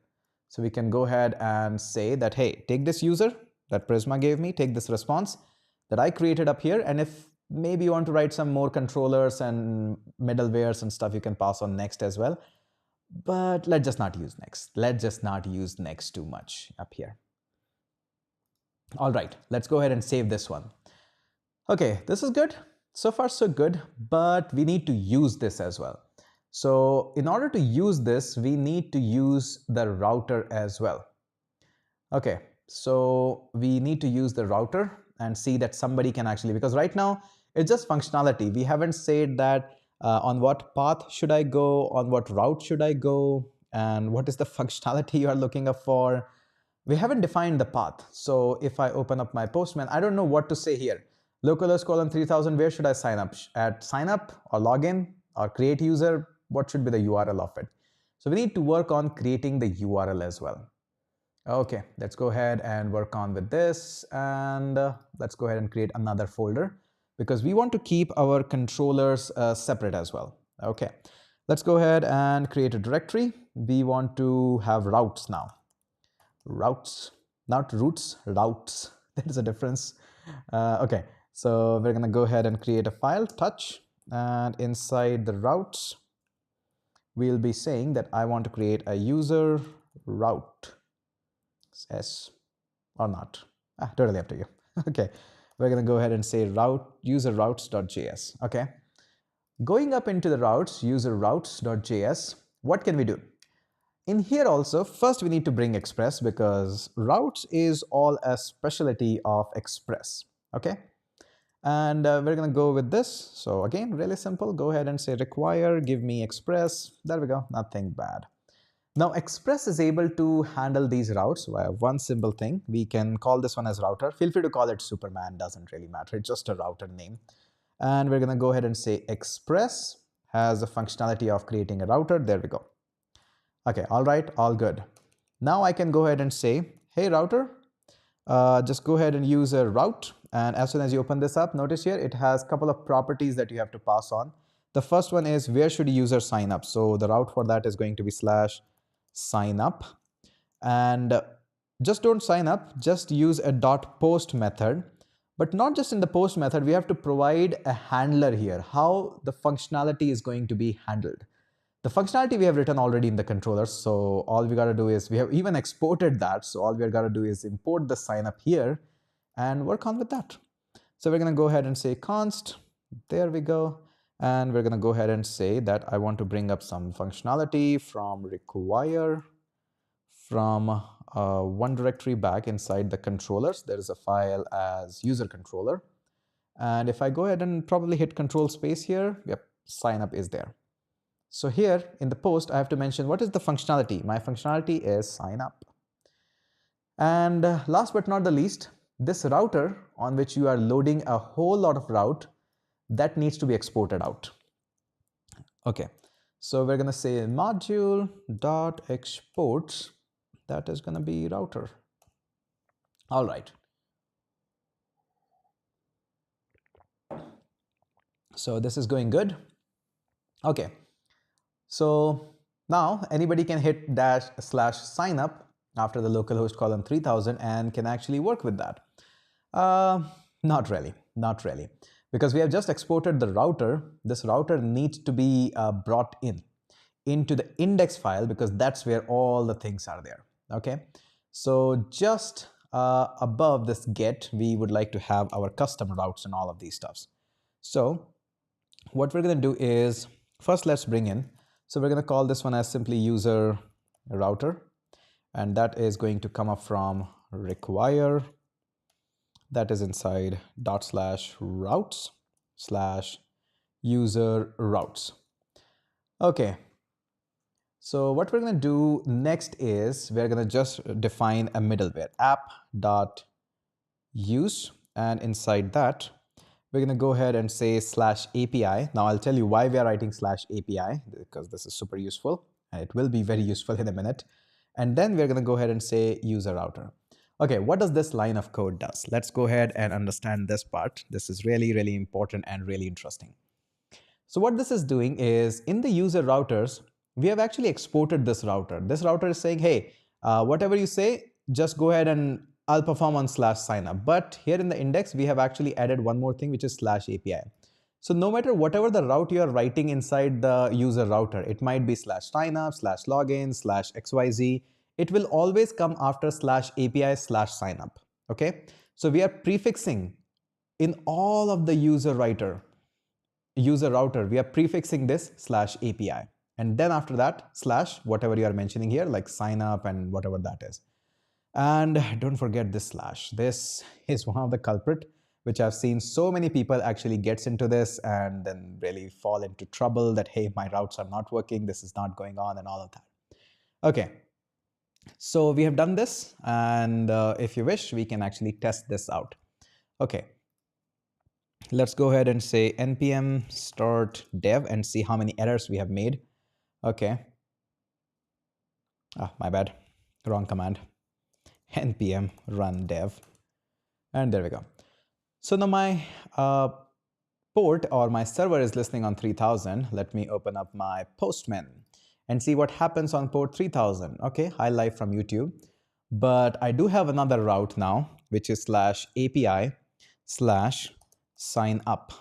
So we can go ahead and say that, hey, take this user that Prisma gave me, take this response that I created up here. And if maybe you want to write some more controllers and middlewares and stuff, you can pass on next as well. But let's just not use next. Let's just not use next too much up here. All right, let's go ahead and save this one. Okay, this is good. So far, so good, but we need to use this as well. So in order to use this, we need to use the router as well. Okay, so we need to use the router and see that somebody can actually, because right now it's just functionality. We haven't said that on what path should I go, on what route should I go, and what is the functionality you are looking up for. We haven't defined the path. So if I open up my Postman, I don't know what to say here. Localhost colon 3000, where should I sign up? At sign up or login or create user? What should be the URL of it? So we need to work on creating the URL as well. Okay, let's go ahead and work on with this, and let's go ahead and create another folder, because we want to keep our controllers separate as well. Okay, let's go ahead and create a directory. We want to have routes now. Routes, not roots, routes. There's a difference. Okay, so we're gonna go ahead and create a file, touch, and inside the routes, we'll be saying that I want to create a user route. S or not, totally up to you. Okay, we're gonna go ahead and say route user routes.js. Okay, going up into the routes, user routes.js, what can we do? In here also, first we need to bring Express, because routes is all a specialty of Express. Okay, and we're gonna go with this. So again, really simple, go ahead and say require, give me Express. There we go, nothing bad. Now Express is able to handle these routes via one simple thing. We can call this one as router. Feel free to call it Superman, doesn't really matter, it's just a router name. And we're gonna go ahead and say Express has the functionality of creating a router. There we go. Okay, all right, all good. Now I can go ahead and say, hey router, just go ahead and use a route. And as soon as you open this up, notice here it has a couple of properties that you have to pass on. The first one is where should user sign up? So the route for that is going to be /sign up. And just don't sign up, just use a .post method. But not just in the post method, we have to provide a handler here, how the functionality is going to be handled. The functionality we have written already in the controller, so all we got to do is, we have even exported that, so all we got to do is import the sign up here and work on with that. So we're going to go ahead and say const, there we go, and we're going to go ahead and say that I want to bring up some functionality from require from one directory back inside the controllers. There is a file as user controller. And if I go ahead and probably hit control space here, yep, sign up is there. So here in the post, I have to mention what is the functionality. My functionality is sign up. And last but not the least, this router on which you are loading a whole lot of route, that needs to be exported out. Okay, so we're going to say module.exports, that is going to be router. All right. So this is going good. Okay, so now anybody can hit /sign up after the localhost colon 3000 and can actually work with that. Not really, because we have just exported the router. This router needs to be brought into the index file, because that's where all the things are there. Okay, so just above this get, we would like to have our custom routes and all of these stuffs. So what we're going to do is, first let's bring in, so we're going to call this one as simply user router, and that is going to come up from require, that is inside /routes/user routes. Okay, so what we're going to do next is we're going to just define a middleware app.use, and inside that we're going to go ahead and say /API. Now I'll tell you why we are writing /API, because this is super useful and it will be very useful in a minute. And then we're going to go ahead and say user router. Okay, what does this line of code does? Let's go ahead and understand this part. This is really, really important and really interesting. So what this is doing is, in the user routers, we have actually exported this router. This router is saying, hey, whatever you say, just go ahead and I'll perform on /signup. But here in the index, we have actually added one more thing, which is /API. So no matter whatever the route you are writing inside the user router, it might be /signup, /login, /xyz, it will always come after /API /signup. Okay, so we are prefixing in all of the user router, we are prefixing this /API. And then after that, / whatever you are mentioning here, like sign up and whatever that is. And don't forget this /. This is one of the culprit, which I've seen so many people actually gets into this and then really fall into trouble that, hey, my routes are not working, this is not going on and all of that. Okay, so we have done this, and if you wish, we can actually test this out. Okay, let's go ahead and say npm start dev and see how many errors we have made. Okay, my bad, wrong command. Npm run dev, and there we go. So now my port or my server is listening on 3000. Let me open up my Postman and see what happens on port 3000. Okay, hi live from YouTube. But I do have another route now, which is /API /sign up.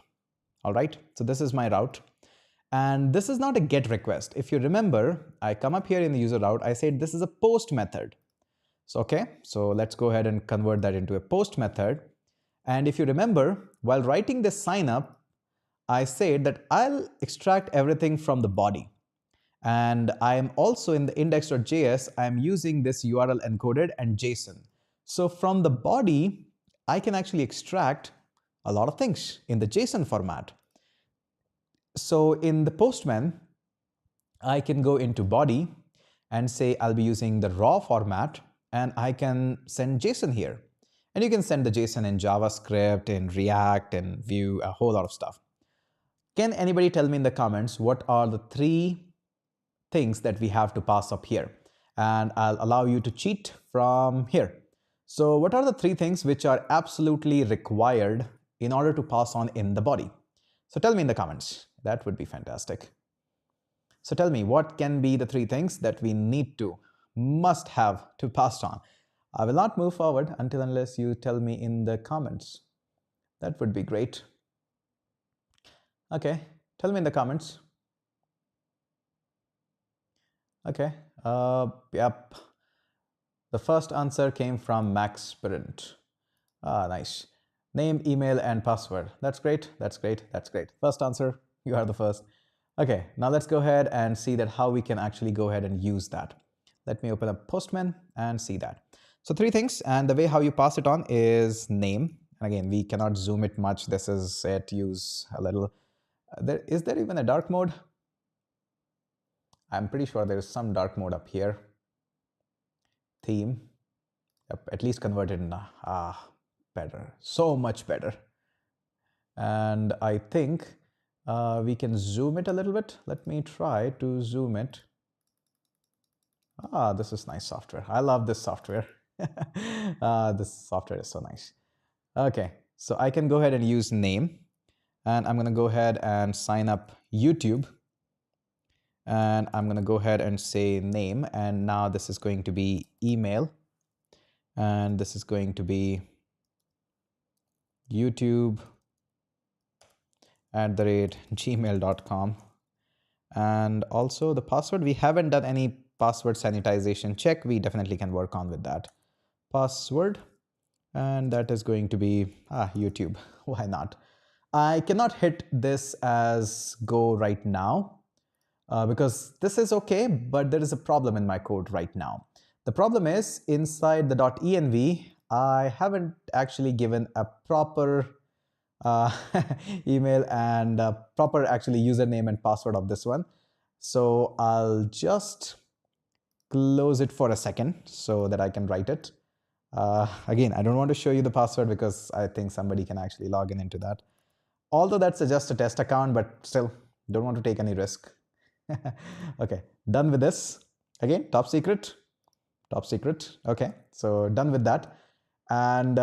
All right, so this is my route. And this is not a GET request. If you remember, I come up here in the user route, I said this is a post method. So, okay, so let's go ahead and convert that into a post method. And if you remember, while writing this sign up, I said that I'll extract everything from the body. And I am also in the index.js, I'm using this URL encoded and JSON. So from the body, I can actually extract a lot of things in the JSON format. So in the Postman, I can go into body and say I'll be using the raw format, and I can send JSON here. And you can send the JSON in JavaScript, in React, and Vue, a whole lot of stuff. Can anybody tell me in the comments what are the 3 things that we have to pass up here? And I'll allow you to cheat from here. So what are the 3 things which are absolutely required in order to pass on in the body? So tell me in the comments. That would be fantastic. So tell me, what can be the 3 things that we must have to pass on? I will not move forward until unless you tell me in the comments. That would be great. Okay, tell me in the comments. Okay, yep. The first answer came from Max Sprint. Nice. Name, email, and password. That's great, that's great, that's great. First answer, you are the first. Okay, now let's go ahead and see that how we can actually go ahead and use that. Let me open up Postman and see that. So 3 things, and the way how you pass it on is name. And again, we cannot zoom it much. This is it, use a little. Is there even a dark mode? I'm pretty sure there is some dark mode up here. Theme. Yep, at least converted in better, so much better. And I think we can zoom it a little bit. Let me try to zoom it. This is nice software. I love this software. This software is so nice. Okay, so I can go ahead and use name, and I'm going to go ahead and sign up YouTube, and I'm going to go ahead and say name, and now this is going to be email, and this is going to be youtube@gmail.com. And also the password, we haven't done any password sanitization check. We definitely can work on with that. Password, and that is going to be YouTube. Why not? I cannot hit this as go right now because this is okay, but there is a problem in my code right now. The problem is inside the .env, I haven't actually given a proper email and proper actually username and password of this one. So I'll just close it for a second so that I can write it. Again, I don't want to show you the password because I think somebody can actually log in into that. Although that's just a test account, but still don't want to take any risk. Okay, done with this. Again, top secret, top secret. Okay, so done with that. And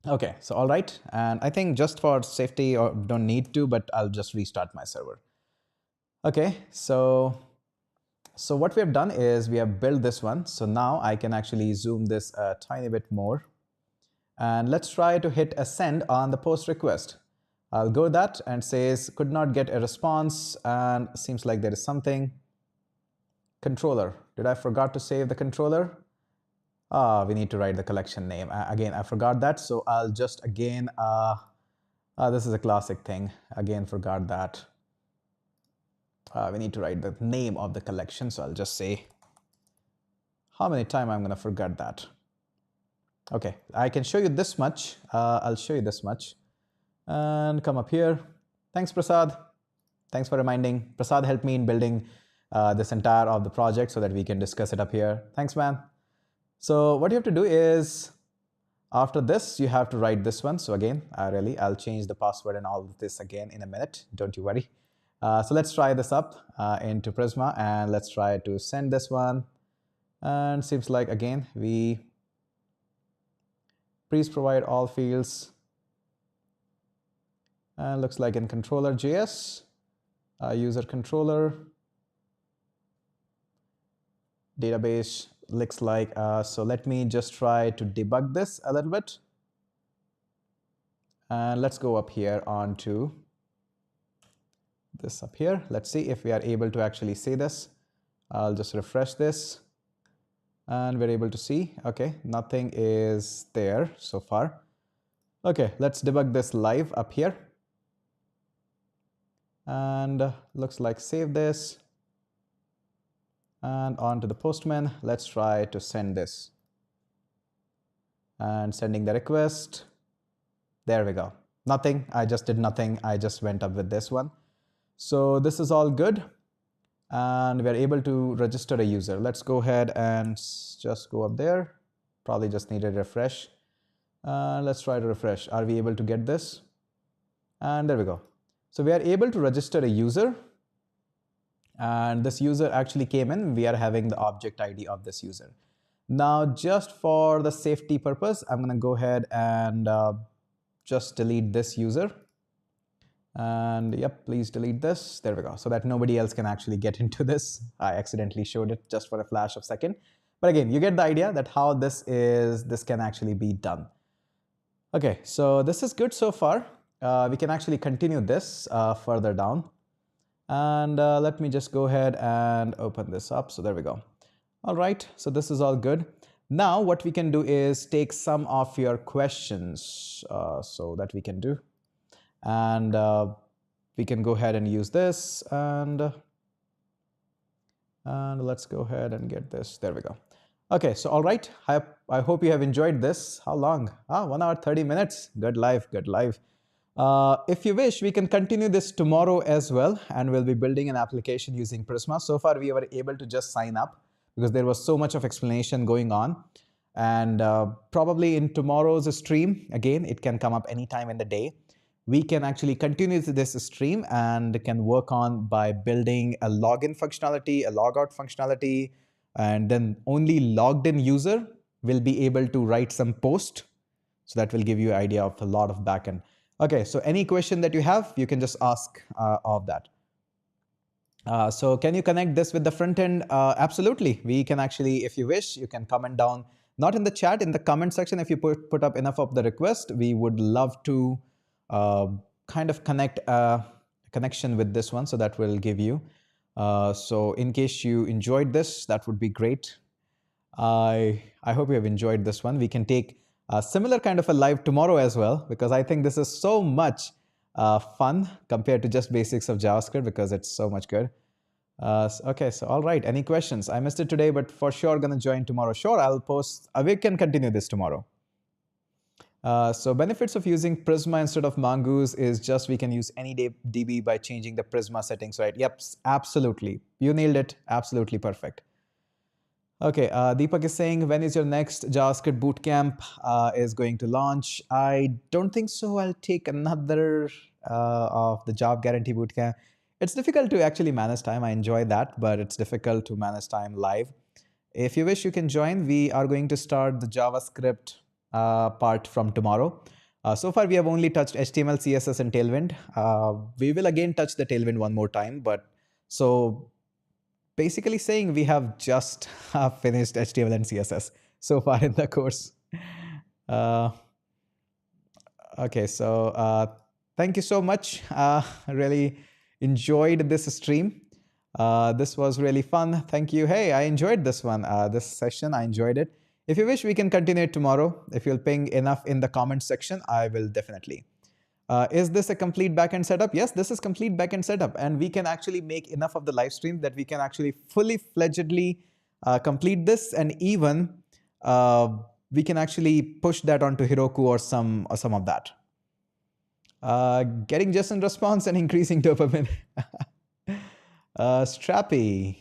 okay, so all right. And I think just for safety, or don't need to, but I'll just restart my server. Okay, so what we have done is we have built this one. So now I can actually zoom this a tiny bit more. And let's try to hit a send on the post request. I'll go that and says could not get a response, and seems like there is something. Controller. Did I forgot to save the controller? We need to write the collection name. Again, I forgot that. So I'll just again, this is a classic thing. Again, forgot that. We need to write the name of the collection. So I'll just say how many times I'm going to forget that. Okay, I can show you this much. I'll show you this much and come up here. Thanks, Prasad. Thanks for reminding. Prasad helped me in building this entire of the project so that we can discuss it up here. Thanks, man. So what you have to do is after this, you have to write this one. So again, I'll change the password and all of this again in a minute. Don't you worry. So let's try this up into Prisma, and let's try to send this one. And seems like again, please provide all fields. And looks like in controller.js, user controller, database looks like, so let me just try to debug this a little bit. And let's go up here onto this up here. Let's see if we are able to actually see this. I'll just refresh this. And we're able to see, okay, nothing is there so far. Okay, let's debug this live up here. And looks like save this. And on to the Postman, let's try to send this. And sending the request. There we go. Nothing, I just did nothing. I just went up with this one. So this is all good. And we're able to register a user. Let's go ahead and just go up there. Probably just need a refresh. Let's try to refresh. Are we able to get this? And there we go. So we are able to register a user. And this user actually came in. We are having the object ID of this user. Now, just for the safety purpose, I'm going to go ahead and just delete this user. And yep, please delete this. There we go. So that nobody else can actually get into this. I accidentally showed it just for a flash of second. But again, you get the idea that how this can actually be done. Okay, so this is good so far. We can actually continue this further down. And let me just go ahead and open this up. So there we go. All right, so this is all good. Now what we can do is take some of your questions so that we can do. And we can go ahead and use this. And And let's go ahead and get this. There we go. Okay, so all right. I hope you have enjoyed this. How long? 1 hour, 30 minutes. Good life, good life. If you wish, we can continue this tomorrow as well, and we'll be building an application using Prisma. So far, we were able to just sign up because there was so much of explanation going on. And probably in tomorrow's stream, again, it can come up anytime in the day. We can actually continue this stream and can work on by building a login functionality, a logout functionality, and then only logged in user will be able to write some post. So that will give you an idea of a lot of backend. Okay, so any question that you have, you can just ask of that. So can you connect this with the front end? Absolutely. We can actually, if you wish, you can comment down, not in the chat, in the comment section. If you put up enough of the request, we would love to kind of connect a connection with this one. So that will give you. So in case you enjoyed this, that would be great. I hope you have enjoyed this one. We can take a similar kind of a live tomorrow as well, because I think this is so much fun compared to just basics of JavaScript, because it's so much good. Okay, so all right. Any questions? I missed it today, but for sure gonna join tomorrow. Sure, I'll post. We can continue this tomorrow. So benefits of using Prisma instead of Mongoose is just we can use any DB by changing the Prisma settings, right? Yep, absolutely. You nailed it. Absolutely perfect. Okay, Deepak is saying, when is your next JavaScript bootcamp is going to launch? I don't think so. I'll take another of the job guarantee bootcamp. It's difficult to actually manage time. I enjoy that, but it's difficult to manage time live. If you wish, you can join. We are going to start the JavaScript part from tomorrow. So far, we have only touched HTML, CSS, and Tailwind. We will again touch the Tailwind one more time, but so basically saying we have just finished HTML and CSS so far in the course. Okay, so thank you so much. Really enjoyed this stream. This was really fun. Thank you. Hey, I enjoyed this one, this session. I enjoyed it. If you wish, we can continue it tomorrow. If you'll ping enough in the comment section, I will definitely. Is this a complete backend setup? Yes, this is complete backend setup, and we can actually make enough of the live stream that we can actually fully fledgedly complete this, and even we can actually push that onto Heroku or some of that. Getting JSON response and increasing dopamine. Strappy.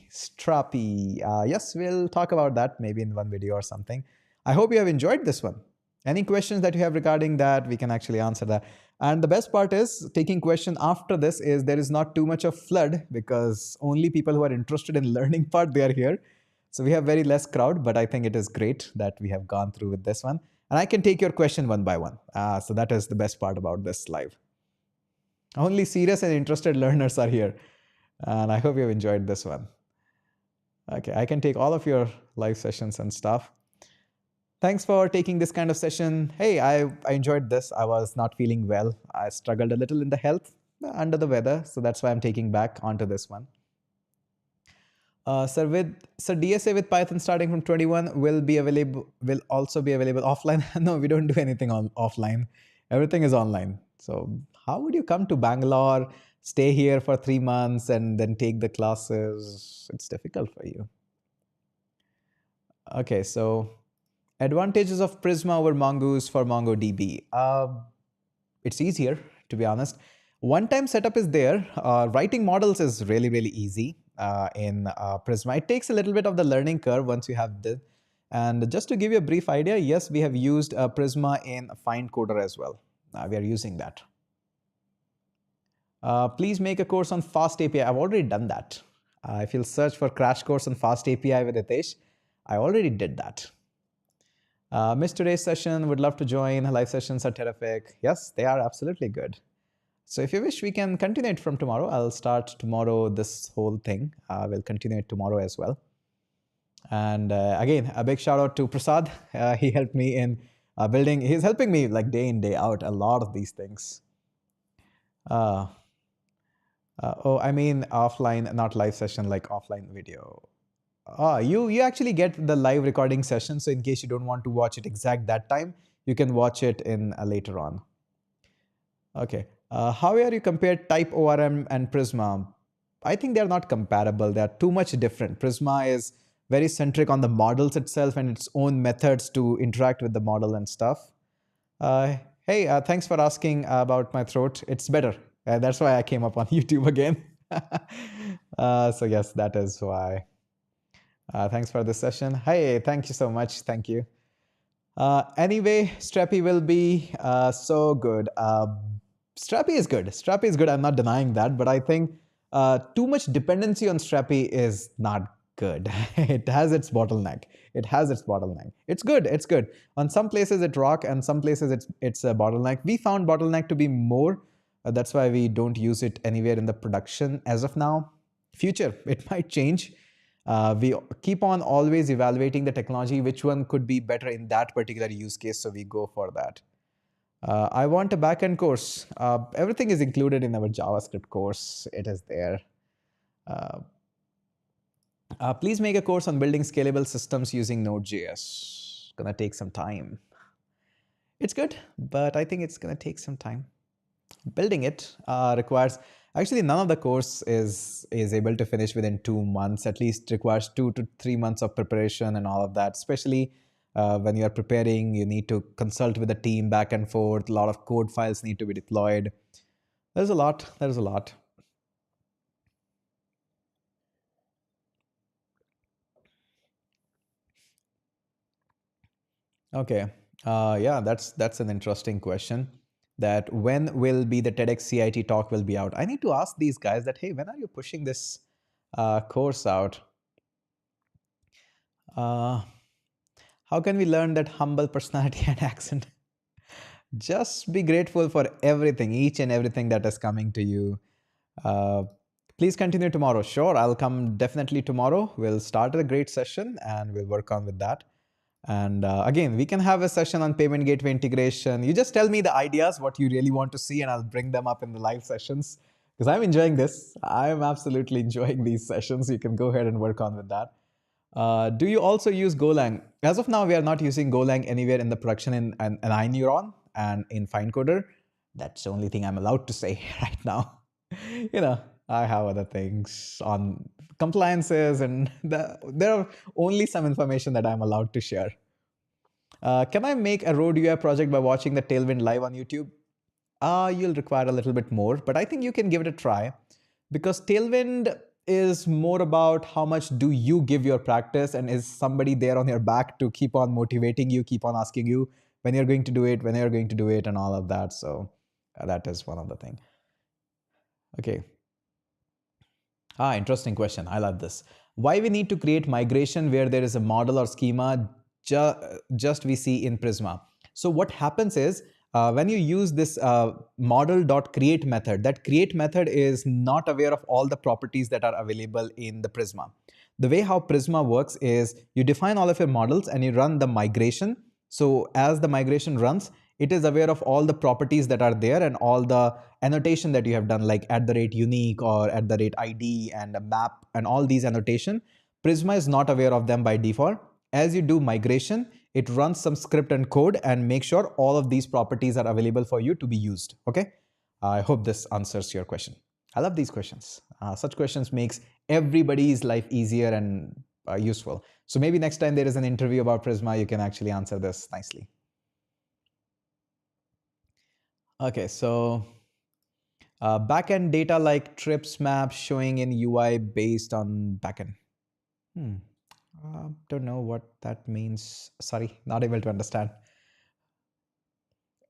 Yes, we'll talk about that maybe in one video or something. I hope you have enjoyed this one. Any questions that you have regarding that, we can actually answer that. And the best part is taking question after this is there is not too much of flood, because only people who are interested in learning part, they are here. So we have very less crowd, but I think it is great that we have gone through with this one. And I can take your question one by one. So that is the best part about this live. Only serious and interested learners are here. And I hope you have enjoyed this one. Okay, I can take all of your live sessions and stuff. Thanks for taking this kind of session. Hey, I enjoyed this. I was not feeling well. I struggled a little in the health, under the weather. So that's why I'm taking back onto this one. So DSA with Python starting from 21 will also be available offline. No, we don't do anything offline. Everything is online. So how would you come to Bangalore, stay here for 3 months, and then take the classes? It's difficult for you. Okay, so advantages of Prisma over Mongoose for MongoDB. It's easier, to be honest. One-time setup is there. Writing models is really, really easy in Prisma. It takes a little bit of the learning curve once you have this. And just to give you a brief idea, yes, we have used Prisma in FindCoder as well. We are using that. Please make a course on Fast API. I've already done that. If you'll search for crash course on Fast API with Hitesh, I already did that. Missed today's session, would love to join. Live sessions are terrific. Yes, they are absolutely good. So if you wish, we can continue it from tomorrow. I'll start tomorrow, this whole thing. We'll continue it tomorrow as well. And again, a big shout out to Prasad. He helped me in building. He's helping me like day in, day out, a lot of these things. Oh, I mean offline, not live session, like offline video. You actually get the live recording session. So in case you don't want to watch it exact that time, you can watch it in later on. Okay. How are you compare type ORM and Prisma? I think they're not comparable. They're too much different. Prisma is very centric on the models itself and its own methods to interact with the model and stuff. Hey, thanks for asking about my throat. It's better. That's why I came up on YouTube again. So yes, that is why. Thanks for this session. Hey, thank you so much. Thank you. Anyway, Strappy will be so good. Strappy is good. Strappy is good. I'm not denying that, but I think too much dependency on Strappy is not good. It has its bottleneck. It has its bottleneck. It's good. It's good. On some places it rock, and some places it's a bottleneck. We found bottleneck to be more. That's why we don't use it anywhere in the production as of now. Future, it might change. We keep on always evaluating the technology, which one could be better in that particular use case, so we go for that. I want a backend course. Everything is included in our JavaScript course. It is there. Please make a course on building scalable systems using Node.js. Gonna take some time. It's good, but I think it's gonna take some time. Building it requires, actually none of the course is able to finish within 2 months. At least requires 2 to 3 months of preparation and all of that, especially when you are preparing. You need to consult with the team back and forth. A lot of code files need to be deployed. There's a lot. There's a lot. Okay. Yeah, that's an interesting question. That when will be the TEDx CIT talk will be out? I need to ask these guys that, hey, when are you pushing this course out? How can we learn that humble personality and accent? Just be grateful for everything, each and everything that is coming to you. Please continue tomorrow. Sure, I'll come definitely tomorrow. We'll start a great session and we'll work on with that. And again, we can have a session on payment gateway integration. You just tell me the ideas, what you really want to see, and I'll bring them up in the live sessions because I'm enjoying this. I'm absolutely enjoying these sessions. You can go ahead and work on with that. Do you also use Golang? As of now, we are not using Golang anywhere in the production in an iNeuron and in FineCoder. That's the only thing I'm allowed to say right now. I have other things on compliances, and there are only some information that I'm allowed to share. Can I make a Road UI project by watching the Tailwind live on YouTube? You'll require a little bit more, but I think you can give it a try because Tailwind is more about how much do you give your practice, and is somebody there on your back to keep on motivating you, keep on asking you when you're going to do it, when you're going to do it, and all of that. So that is one of the things. Okay. Interesting question. I love this. Why we need to create migration where there is a model or schema just we see in Prisma. So what happens is when you use this model.create method, that create method is not aware of all the properties that are available in the Prisma. The way how Prisma works is you define all of your models and you run the migration. So as the migration runs, it is aware of all the properties that are there and all the annotation that you have done, like @unique or @id and a map and all these annotation. Prisma is not aware of them by default. As you do migration, it runs some script and code and make sure all of these properties are available for you to be used. Okay. I hope this answers your question. I love these questions. Such questions makes everybody's life easier and useful. So maybe next time there is an interview about Prisma, you can actually answer this nicely. Okay, so backend data like trips maps showing in UI based on backend. Don't know what that means. Sorry, not able to understand.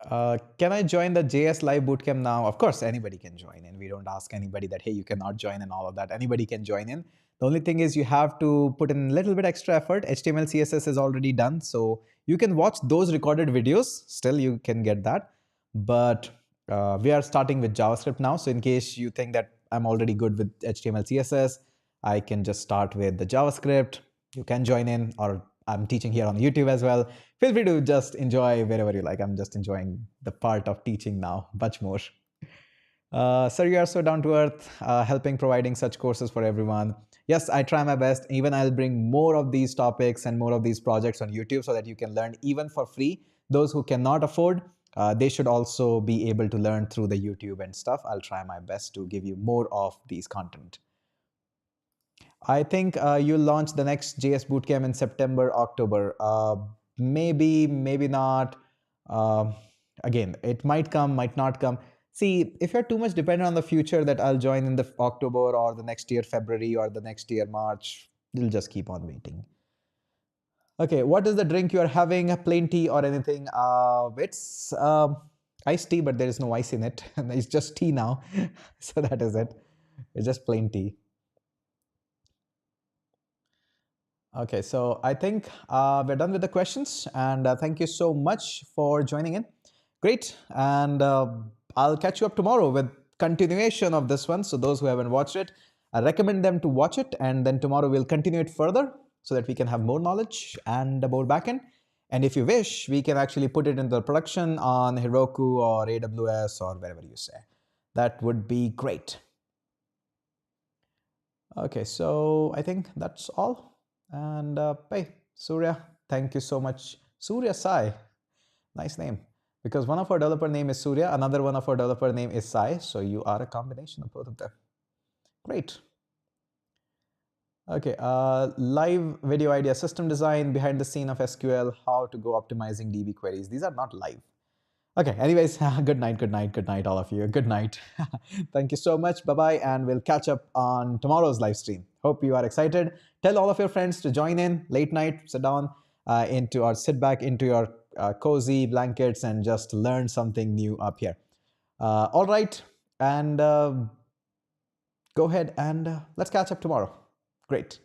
Can I join the JS Live Bootcamp now? Of course, anybody can join in. We don't ask anybody that, hey, you cannot join and all of that. Anybody can join in. The only thing is you have to put in a little bit extra effort. HTML, CSS is already done. So you can watch those recorded videos. Still, you can get that. But we are starting with JavaScript now. So in case you think that I'm already good with HTML, CSS, I can just start with the JavaScript. You can join in, or I'm teaching here on YouTube as well. Feel free to just enjoy wherever you like. I'm just enjoying the part of teaching now, much more. Sir, you are so down to earth, helping providing such courses for everyone. Yes, I try my best. Even I'll bring more of these topics and more of these projects on YouTube so that you can learn even for free. Those who cannot afford, they should also be able to learn through the YouTube and stuff. I'll try my best to give you more of these content. I think you'll launch the next JS Bootcamp in September, October. Maybe, maybe not. Um Again, it might come, might not come. See, if you're too much dependent on the future that I'll join in the October or the next year February or the next year March, you'll just keep on waiting. Okay, what is the drink you are having? Plain tea or anything? It's iced tea, but there is no ice in it. It's just tea now. So that is it. It's just plain tea. Okay, so I think we're done with the questions, and thank you so much for joining in. Great, and I'll catch you up tomorrow with continuation of this one. So those who haven't watched it, I recommend them to watch it, and then tomorrow we'll continue it further so that we can have more knowledge and more backend. And if you wish, we can actually put it into production on Heroku or AWS or wherever you say. That would be great. Okay, so I think that's all. And hey, Surya, thank you so much. Surya Sai, nice name. Because one of our developer name is Surya, another one of our developer name is Sai. So you are a combination of both of them. Great. Okay, live video idea, system design, behind the scene of SQL, how to go optimizing DB queries. These are not live. Okay, anyways, good night, all of you. Good night. Thank you so much. Bye-bye, and we'll catch up on tomorrow's live stream. Hope you are excited. Tell all of your friends to join in late night, sit down into or sit back into your cozy blankets and just learn something new up here. All right, and go ahead and let's catch up tomorrow. Great.